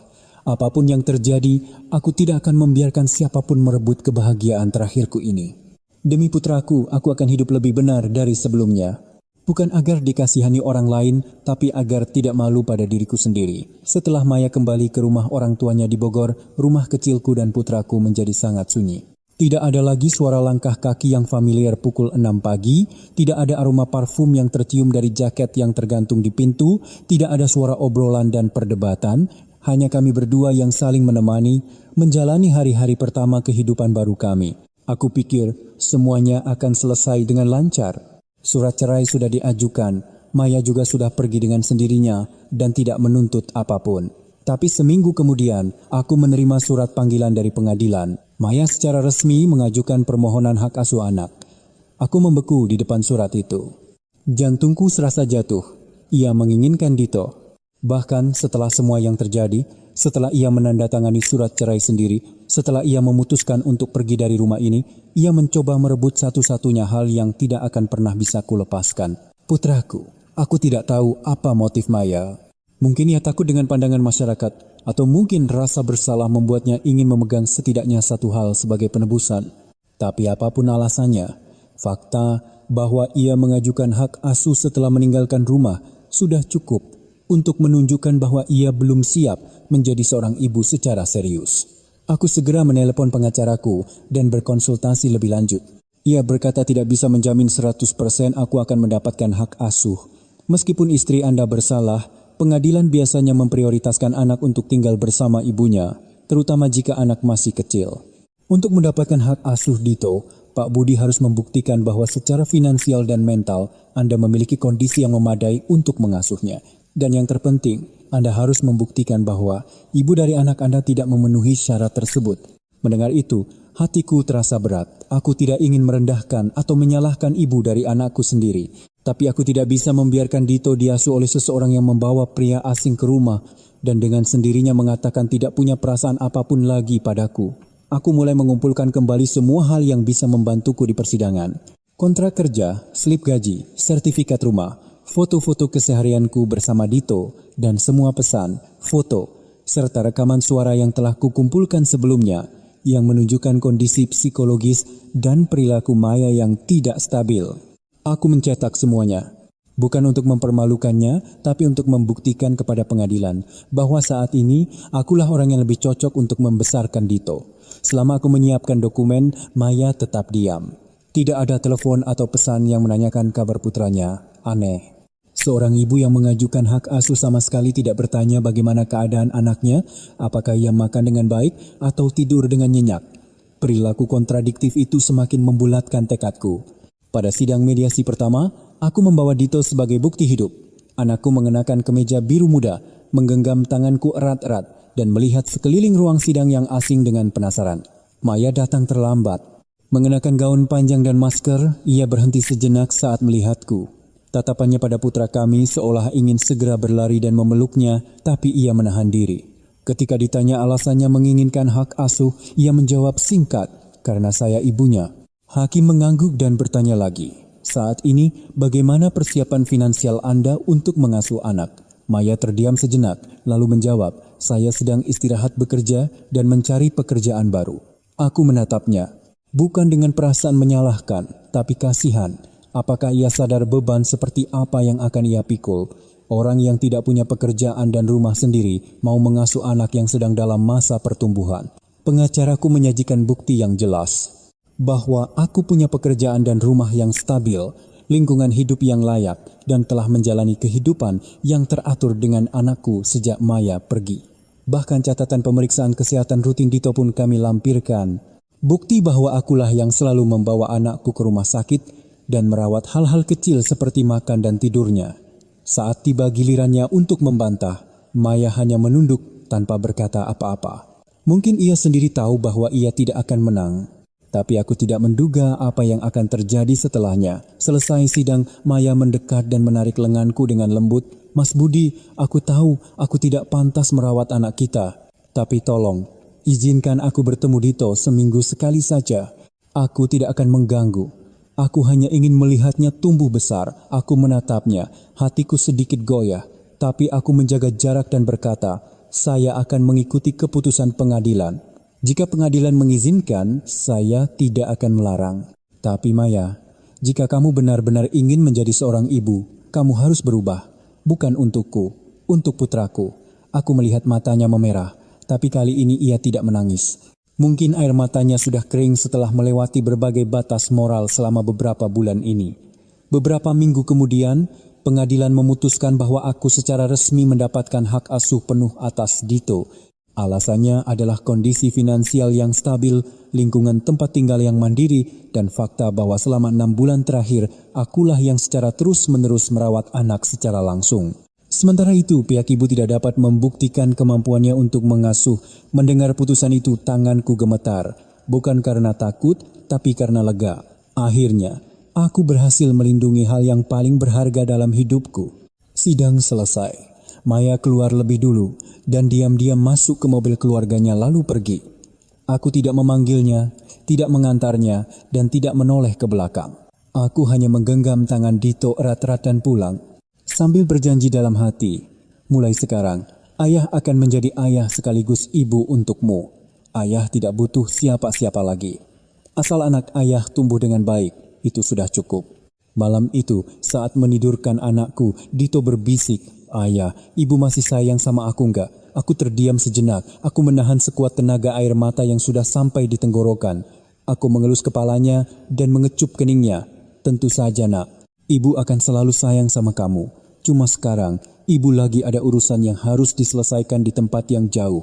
Apapun yang terjadi, aku tidak akan membiarkan siapapun merebut kebahagiaan terakhirku ini. Demi putraku, aku akan hidup lebih benar dari sebelumnya. Bukan agar dikasihani orang lain, tapi agar tidak malu pada diriku sendiri. Setelah Maya kembali ke rumah orang tuanya di Bogor, rumah kecilku dan putraku menjadi sangat sunyi. Tidak ada lagi suara langkah kaki yang familiar pukul 6 pagi, tidak ada aroma parfum yang tercium dari jaket yang tergantung di pintu, tidak ada suara obrolan dan perdebatan, hanya kami berdua yang saling menemani, menjalani hari-hari pertama kehidupan baru kami. Aku pikir semuanya akan selesai dengan lancar. Surat cerai sudah diajukan, Maya juga sudah pergi dengan sendirinya dan tidak menuntut apapun. Tapi seminggu kemudian, aku menerima surat panggilan dari pengadilan. Maya secara resmi mengajukan permohonan hak asuh anak. Aku membeku di depan surat itu. Jantungku serasa jatuh. Ia menginginkan Dito. Bahkan setelah semua yang terjadi, setelah ia menandatangani surat cerai sendiri, setelah ia memutuskan untuk pergi dari rumah ini, ia mencoba merebut satu-satunya hal yang tidak akan pernah bisa kulepaskan. Putraku, aku tidak tahu apa motif Maya. Mungkin ia takut dengan pandangan masyarakat, atau mungkin rasa bersalah membuatnya ingin memegang setidaknya satu hal sebagai penebusan. Tapi apapun alasannya, fakta bahwa ia mengajukan hak asuh setelah meninggalkan rumah sudah cukup untuk menunjukkan bahwa ia belum siap menjadi seorang ibu secara serius. Aku segera menelepon pengacaraku dan berkonsultasi lebih lanjut. Ia berkata tidak bisa menjamin 100% aku akan mendapatkan hak asuh. Meskipun istri Anda bersalah, pengadilan biasanya memprioritaskan anak untuk tinggal bersama ibunya, terutama jika anak masih kecil. Untuk mendapatkan hak asuh Dito, Pak Budi harus membuktikan bahwa secara finansial dan mental Anda memiliki kondisi yang memadai untuk mengasuhnya. Dan yang terpenting, Anda harus membuktikan bahwa ibu dari anak Anda tidak memenuhi syarat tersebut. Mendengar itu, hatiku terasa berat. Aku tidak ingin merendahkan atau menyalahkan ibu dari anakku sendiri. Tapi aku tidak bisa membiarkan Dito diasuh oleh seseorang yang membawa pria asing ke rumah dan dengan sendirinya mengatakan tidak punya perasaan apapun lagi padaku. Aku mulai mengumpulkan kembali semua hal yang bisa membantuku di persidangan. Kontrak kerja, slip gaji, sertifikat rumah, foto-foto keseharianku bersama Dito, dan semua pesan, foto, serta rekaman suara yang telah kukumpulkan sebelumnya yang menunjukkan kondisi psikologis dan perilaku Maya yang tidak stabil. Aku mencetak semuanya, bukan untuk mempermalukannya, tapi untuk membuktikan kepada pengadilan bahwa saat ini akulah orang yang lebih cocok untuk membesarkan Dito. Selama aku menyiapkan dokumen, Maya tetap diam. Tidak ada telepon atau pesan yang menanyakan kabar putranya. Aneh. Seorang ibu yang mengajukan hak asuh sama sekali tidak bertanya bagaimana keadaan anaknya, apakah ia makan dengan baik atau tidur dengan nyenyak. Perilaku kontradiktif itu semakin membulatkan tekadku. Pada sidang mediasi pertama, aku membawa Dito sebagai bukti hidup. Anakku mengenakan kemeja biru muda, menggenggam tanganku erat-erat, dan melihat sekeliling ruang sidang yang asing dengan penasaran. Maya datang terlambat. Mengenakan gaun panjang dan masker, ia berhenti sejenak saat melihatku. Tatapannya pada putra kami seolah ingin segera berlari dan memeluknya, tapi ia menahan diri. Ketika ditanya alasannya menginginkan hak asuh, ia menjawab singkat, karena saya ibunya. Hakim mengangguk dan bertanya lagi, saat ini bagaimana persiapan finansial Anda untuk mengasuh anak? Maya terdiam sejenak, lalu menjawab, saya sedang istirahat bekerja dan mencari pekerjaan baru. Aku menatapnya, bukan dengan perasaan menyalahkan, tapi kasihan. Apakah ia sadar beban seperti apa yang akan ia pikul? Orang yang tidak punya pekerjaan dan rumah sendiri mau mengasuh anak yang sedang dalam masa pertumbuhan. Pengacaraku menyajikan bukti yang jelas bahwa aku punya pekerjaan dan rumah yang stabil, lingkungan hidup yang layak, dan telah menjalani kehidupan yang teratur dengan anakku sejak Maya pergi. Bahkan catatan pemeriksaan kesehatan rutin Dito pun kami lampirkan. Bukti bahwa akulah yang selalu membawa anakku ke rumah sakit dan merawat hal-hal kecil seperti makan dan tidurnya. Saat tiba gilirannya untuk membantah, Maya hanya menunduk tanpa berkata apa-apa. Mungkin ia sendiri tahu bahwa ia tidak akan menang. Tapi aku tidak menduga apa yang akan terjadi setelahnya. Selesai sidang, Maya mendekat dan menarik lenganku dengan lembut. Mas Budi, aku tahu aku tidak pantas merawat anak kita. Tapi tolong, izinkan aku bertemu Dito seminggu sekali saja. Aku tidak akan mengganggu. Aku hanya ingin melihatnya tumbuh besar. Aku menatapnya, hatiku sedikit goyah. Tapi aku menjaga jarak dan berkata, saya akan mengikuti keputusan pengadilan. Jika pengadilan mengizinkan, saya tidak akan melarang. Tapi Maya, jika kamu benar-benar ingin menjadi seorang ibu, kamu harus berubah. Bukan untukku, untuk putraku. Aku melihat matanya memerah, tapi kali ini ia tidak menangis. Mungkin air matanya sudah kering setelah melewati berbagai batas moral selama beberapa bulan ini. Beberapa minggu kemudian, pengadilan memutuskan bahwa aku secara resmi mendapatkan hak asuh penuh atas Dito. Alasannya adalah kondisi finansial yang stabil, lingkungan tempat tinggal yang mandiri, dan fakta bahwa selama 6 bulan terakhir, akulah yang secara terus-menerus merawat anak secara langsung. Sementara itu, pihak ibu tidak dapat membuktikan kemampuannya untuk mengasuh. Mendengar putusan itu, tanganku gemetar. Bukan karena takut, tapi karena lega. Akhirnya, aku berhasil melindungi hal yang paling berharga dalam hidupku. Sidang selesai. Maya keluar lebih dulu dan diam-diam masuk ke mobil keluarganya lalu pergi. Aku tidak memanggilnya, tidak mengantarnya, dan tidak menoleh ke belakang. Aku hanya menggenggam tangan Dito erat-erat dan pulang, sambil berjanji dalam hati, mulai sekarang, ayah akan menjadi ayah sekaligus ibu untukmu. Ayah tidak butuh siapa-siapa lagi. Asal anak ayah tumbuh dengan baik, itu sudah cukup. Malam itu, saat menidurkan anakku, Dito berbisik, "Ayah, ibu masih sayang sama aku enggak?" Aku terdiam sejenak. Aku menahan sekuat tenaga air mata yang sudah sampai di tenggorokan. Aku mengelus kepalanya dan mengecup keningnya. "Tentu saja, nak. Ibu akan selalu sayang sama kamu. Cuma sekarang, ibu lagi ada urusan yang harus diselesaikan di tempat yang jauh.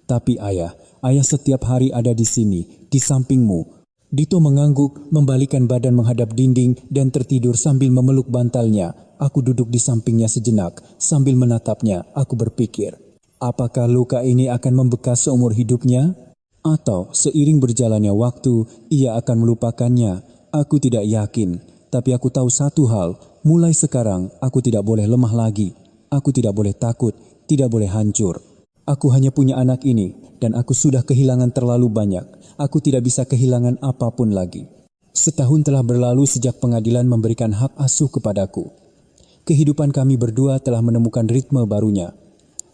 Tapi ayah setiap hari ada di sini, di sampingmu." Dito mengangguk, membalikkan badan menghadap dinding dan tertidur sambil memeluk bantalnya. Aku duduk di sampingnya sejenak, sambil menatapnya. Aku berpikir, apakah luka ini akan membekas seumur hidupnya? Atau seiring berjalannya waktu, ia akan melupakannya? Aku tidak yakin, tapi aku tahu satu hal. Mulai sekarang, aku tidak boleh lemah lagi. Aku tidak boleh takut, tidak boleh hancur. Aku hanya punya anak ini, dan aku sudah kehilangan terlalu banyak. Aku tidak bisa kehilangan apapun lagi. Setahun telah berlalu sejak pengadilan memberikan hak asuh kepadaku. Kehidupan kami berdua telah menemukan ritme barunya.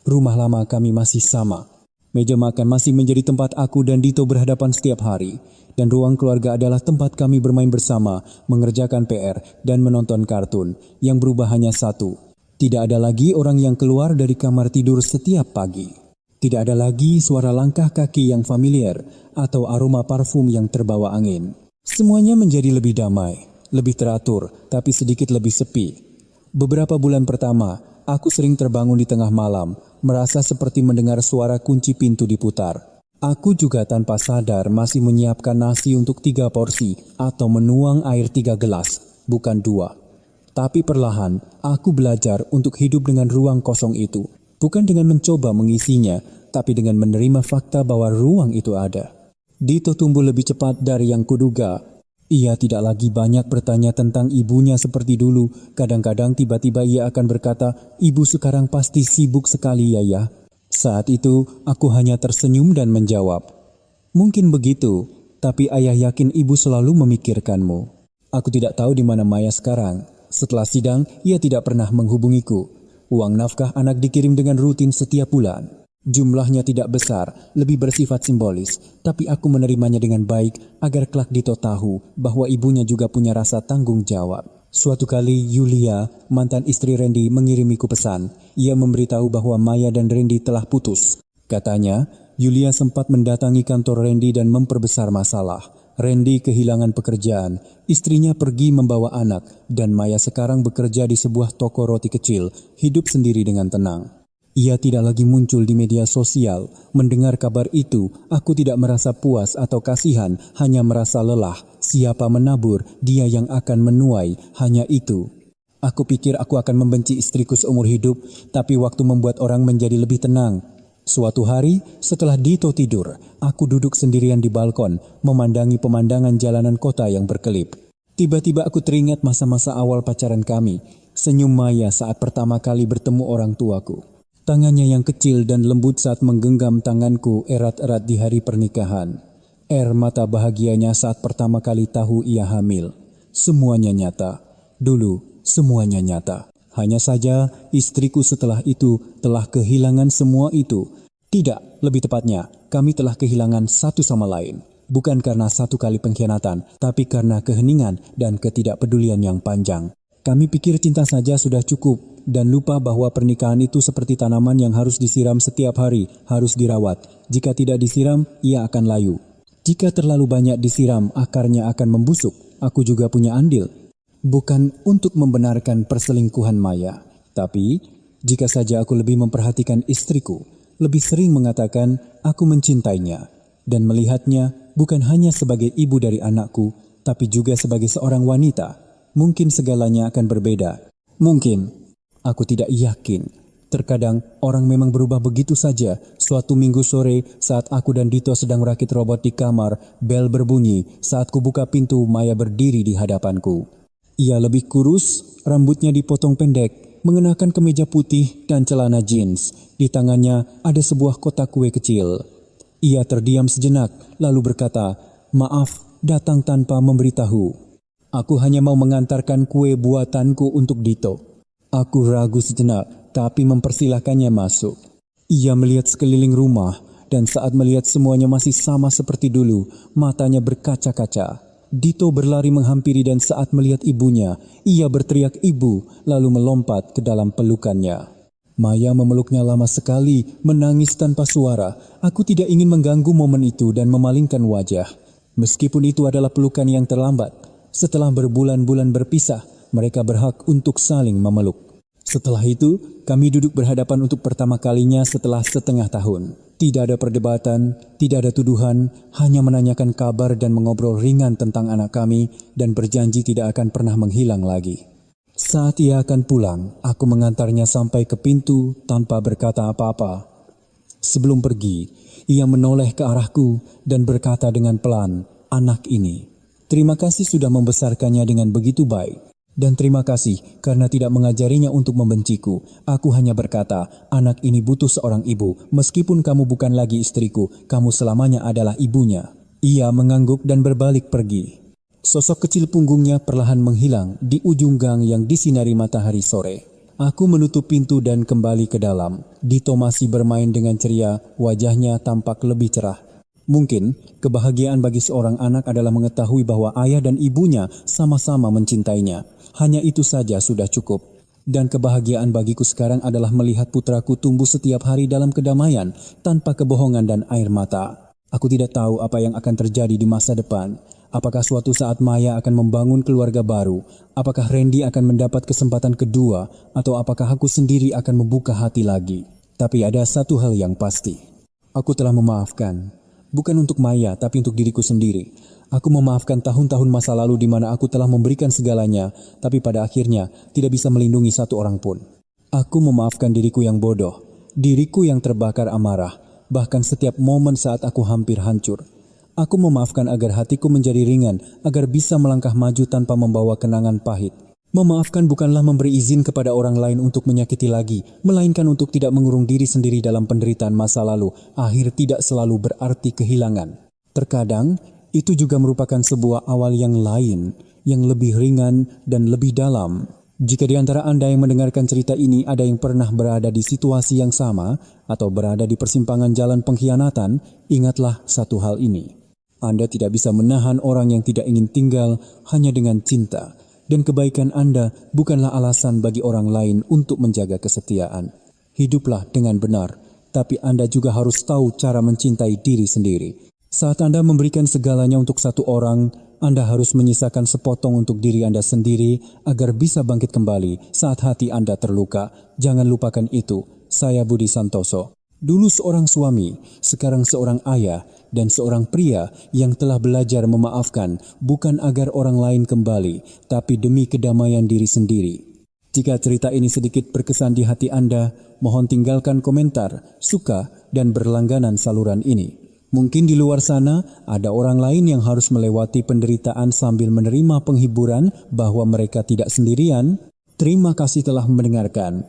Rumah lama kami masih sama. Meja makan masih menjadi tempat aku dan Dito berhadapan setiap hari. Dan ruang keluarga adalah tempat kami bermain bersama, mengerjakan PR, dan menonton kartun. Yang berubah hanya satu. Tidak ada lagi orang yang keluar dari kamar tidur setiap pagi. Tidak ada lagi suara langkah kaki yang familiar atau aroma parfum yang terbawa angin. Semuanya menjadi lebih damai, lebih teratur, tapi sedikit lebih sepi. Beberapa bulan pertama, aku sering terbangun di tengah malam, merasa seperti mendengar suara kunci pintu diputar. Aku juga tanpa sadar masih menyiapkan nasi untuk 3 porsi atau menuang air 3 gelas, bukan 2. Tapi perlahan, aku belajar untuk hidup dengan ruang kosong itu. Bukan dengan mencoba mengisinya, tapi dengan menerima fakta bahwa ruang itu ada. Dito tumbuh lebih cepat dari yang kuduga. Ia tidak lagi banyak bertanya tentang ibunya seperti dulu. Kadang-kadang tiba-tiba ia akan berkata, "Ibu sekarang pasti sibuk sekali ya." Saat itu, aku hanya tersenyum dan menjawab, "Mungkin begitu, tapi ayah yakin ibu selalu memikirkanmu." Aku tidak tahu di mana Maya sekarang. Setelah sidang, ia tidak pernah menghubungiku. Uang nafkah anak dikirim dengan rutin setiap bulan. Jumlahnya tidak besar, lebih bersifat simbolis, tapi aku menerimanya dengan baik agar kelak Dito tahu bahwa ibunya juga punya rasa tanggung jawab. Suatu kali Yulia, mantan istri Randy, mengirimiku pesan. Ia memberitahu bahwa Maya dan Randy telah putus. Katanya, Yulia sempat mendatangi kantor Randy dan memperbesar masalah. Randy kehilangan pekerjaan, istrinya pergi membawa anak, dan Maya sekarang bekerja di sebuah toko roti kecil, hidup sendiri dengan tenang. Ia tidak lagi muncul di media sosial. Mendengar kabar itu, aku tidak merasa puas atau kasihan, hanya merasa lelah. Siapa menabur, dia yang akan menuai, hanya itu. Aku pikir aku akan membenci istriku seumur hidup, tapi waktu membuat orang menjadi lebih tenang. Suatu hari, setelah Dito tidur, aku duduk sendirian di balkon, memandangi pemandangan jalanan kota yang berkelip. Tiba-tiba aku teringat masa-masa awal pacaran kami, senyum Maya saat pertama kali bertemu orang tuaku. Tangannya yang kecil dan lembut saat menggenggam tanganku erat-erat di hari pernikahan. Air mata bahagianya saat pertama kali tahu ia hamil. Semuanya nyata. Dulu, semuanya nyata. Hanya saja istriku setelah itu telah kehilangan semua itu. Tidak, lebih tepatnya, kami telah kehilangan satu sama lain. Bukan karena satu kali pengkhianatan, tapi karena keheningan dan ketidakpedulian yang panjang. Kami pikir cinta saja sudah cukup dan lupa bahwa pernikahan itu seperti tanaman yang harus disiram setiap hari, harus dirawat. Jika tidak disiram, ia akan layu. Jika terlalu banyak disiram, akarnya akan membusuk. Aku juga punya andil. Bukan untuk membenarkan perselingkuhan Maya, tapi jika saja aku lebih memperhatikan istriku, lebih sering mengatakan aku mencintainya dan melihatnya bukan hanya sebagai ibu dari anakku, tapi juga sebagai seorang wanita, mungkin segalanya akan berbeda. Mungkin, aku tidak yakin. Terkadang orang memang berubah begitu saja. Suatu minggu sore saat aku dan Dito sedang merakit robot di kamar, bel berbunyi. Saat ku buka pintu, Maya berdiri di hadapanku. Ia lebih kurus, rambutnya dipotong pendek, mengenakan kemeja putih dan celana jeans. Di tangannya ada sebuah kotak kue kecil. Ia terdiam sejenak, lalu berkata, "Maaf, datang tanpa memberitahu. Aku hanya mau mengantarkan kue buatanku untuk Dito." Aku ragu sejenak, tapi mempersilahkannya masuk. Ia melihat sekeliling rumah, dan saat melihat semuanya masih sama seperti dulu, matanya berkaca-kaca. Dito berlari menghampiri dan saat melihat ibunya, ia berteriak ibu, lalu melompat ke dalam pelukannya. Maya memeluknya lama sekali, menangis tanpa suara. Aku tidak ingin mengganggu momen itu dan memalingkan wajah. Meskipun itu adalah pelukan yang terlambat, setelah berbulan-bulan berpisah, mereka berhak untuk saling memeluk. Setelah itu, kami duduk berhadapan untuk pertama kalinya setelah setengah tahun. Tidak ada perdebatan, tidak ada tuduhan, hanya menanyakan kabar dan mengobrol ringan tentang anak kami dan berjanji tidak akan pernah menghilang lagi. Saat ia akan pulang, aku mengantarnya sampai ke pintu tanpa berkata apa-apa. Sebelum pergi, ia menoleh ke arahku dan berkata dengan pelan, "Anak ini, terima kasih sudah membesarkannya dengan begitu baik. Dan terima kasih karena tidak mengajarinya untuk membenciku. Aku hanya berkata, anak ini butuh seorang ibu. Meskipun kamu bukan lagi istriku, kamu selamanya adalah ibunya." Ia mengangguk dan berbalik pergi. Sosok kecil punggungnya perlahan menghilang di ujung gang yang disinari matahari sore. Aku menutup pintu dan kembali ke dalam. Dito masih bermain dengan ceria, wajahnya tampak lebih cerah. Mungkin kebahagiaan bagi seorang anak adalah mengetahui bahwa ayah dan ibunya sama-sama mencintainya. Hanya itu saja sudah cukup. Dan kebahagiaan bagiku sekarang adalah melihat putraku tumbuh setiap hari dalam kedamaian, tanpa kebohongan dan air mata. Aku tidak tahu apa yang akan terjadi di masa depan. Apakah suatu saat Maya akan membangun keluarga baru? Apakah Randy akan mendapat kesempatan kedua? Atau apakah aku sendiri akan membuka hati lagi? Tapi ada satu hal yang pasti. Aku telah memaafkan. Bukan untuk Maya, tapi untuk diriku sendiri. Aku memaafkan tahun-tahun masa lalu di mana aku telah memberikan segalanya, tapi pada akhirnya tidak bisa melindungi satu orang pun. Aku memaafkan diriku yang bodoh, diriku yang terbakar amarah, bahkan setiap momen saat aku hampir hancur. Aku memaafkan agar hatiku menjadi ringan, agar bisa melangkah maju tanpa membawa kenangan pahit. Memaafkan bukanlah memberi izin kepada orang lain untuk menyakiti lagi, melainkan untuk tidak mengurung diri sendiri dalam penderitaan masa lalu. Akhir tidak selalu berarti kehilangan. Terkadang, itu juga merupakan sebuah awal yang lain, yang lebih ringan dan lebih dalam. Jika di antara Anda yang mendengarkan cerita ini ada yang pernah berada di situasi yang sama atau berada di persimpangan jalan pengkhianatan, ingatlah satu hal ini. Anda tidak bisa menahan orang yang tidak ingin tinggal hanya dengan cinta, dan kebaikan Anda bukanlah alasan bagi orang lain untuk menjaga kesetiaan. Hiduplah dengan benar, tapi Anda juga harus tahu cara mencintai diri sendiri. Saat Anda memberikan segalanya untuk satu orang, Anda harus menyisakan sepotong untuk diri Anda sendiri agar bisa bangkit kembali saat hati Anda terluka. Jangan lupakan itu. Saya Budi Santoso. Dulu seorang suami, sekarang seorang ayah, dan seorang pria yang telah belajar memaafkan bukan agar orang lain kembali, tapi demi kedamaian diri sendiri. Jika cerita ini sedikit berkesan di hati Anda, mohon tinggalkan komentar, suka, dan berlangganan saluran ini. Mungkin di luar sana ada orang lain yang harus melewati penderitaan sambil menerima penghiburan bahwa mereka tidak sendirian. Terima kasih telah mendengarkan.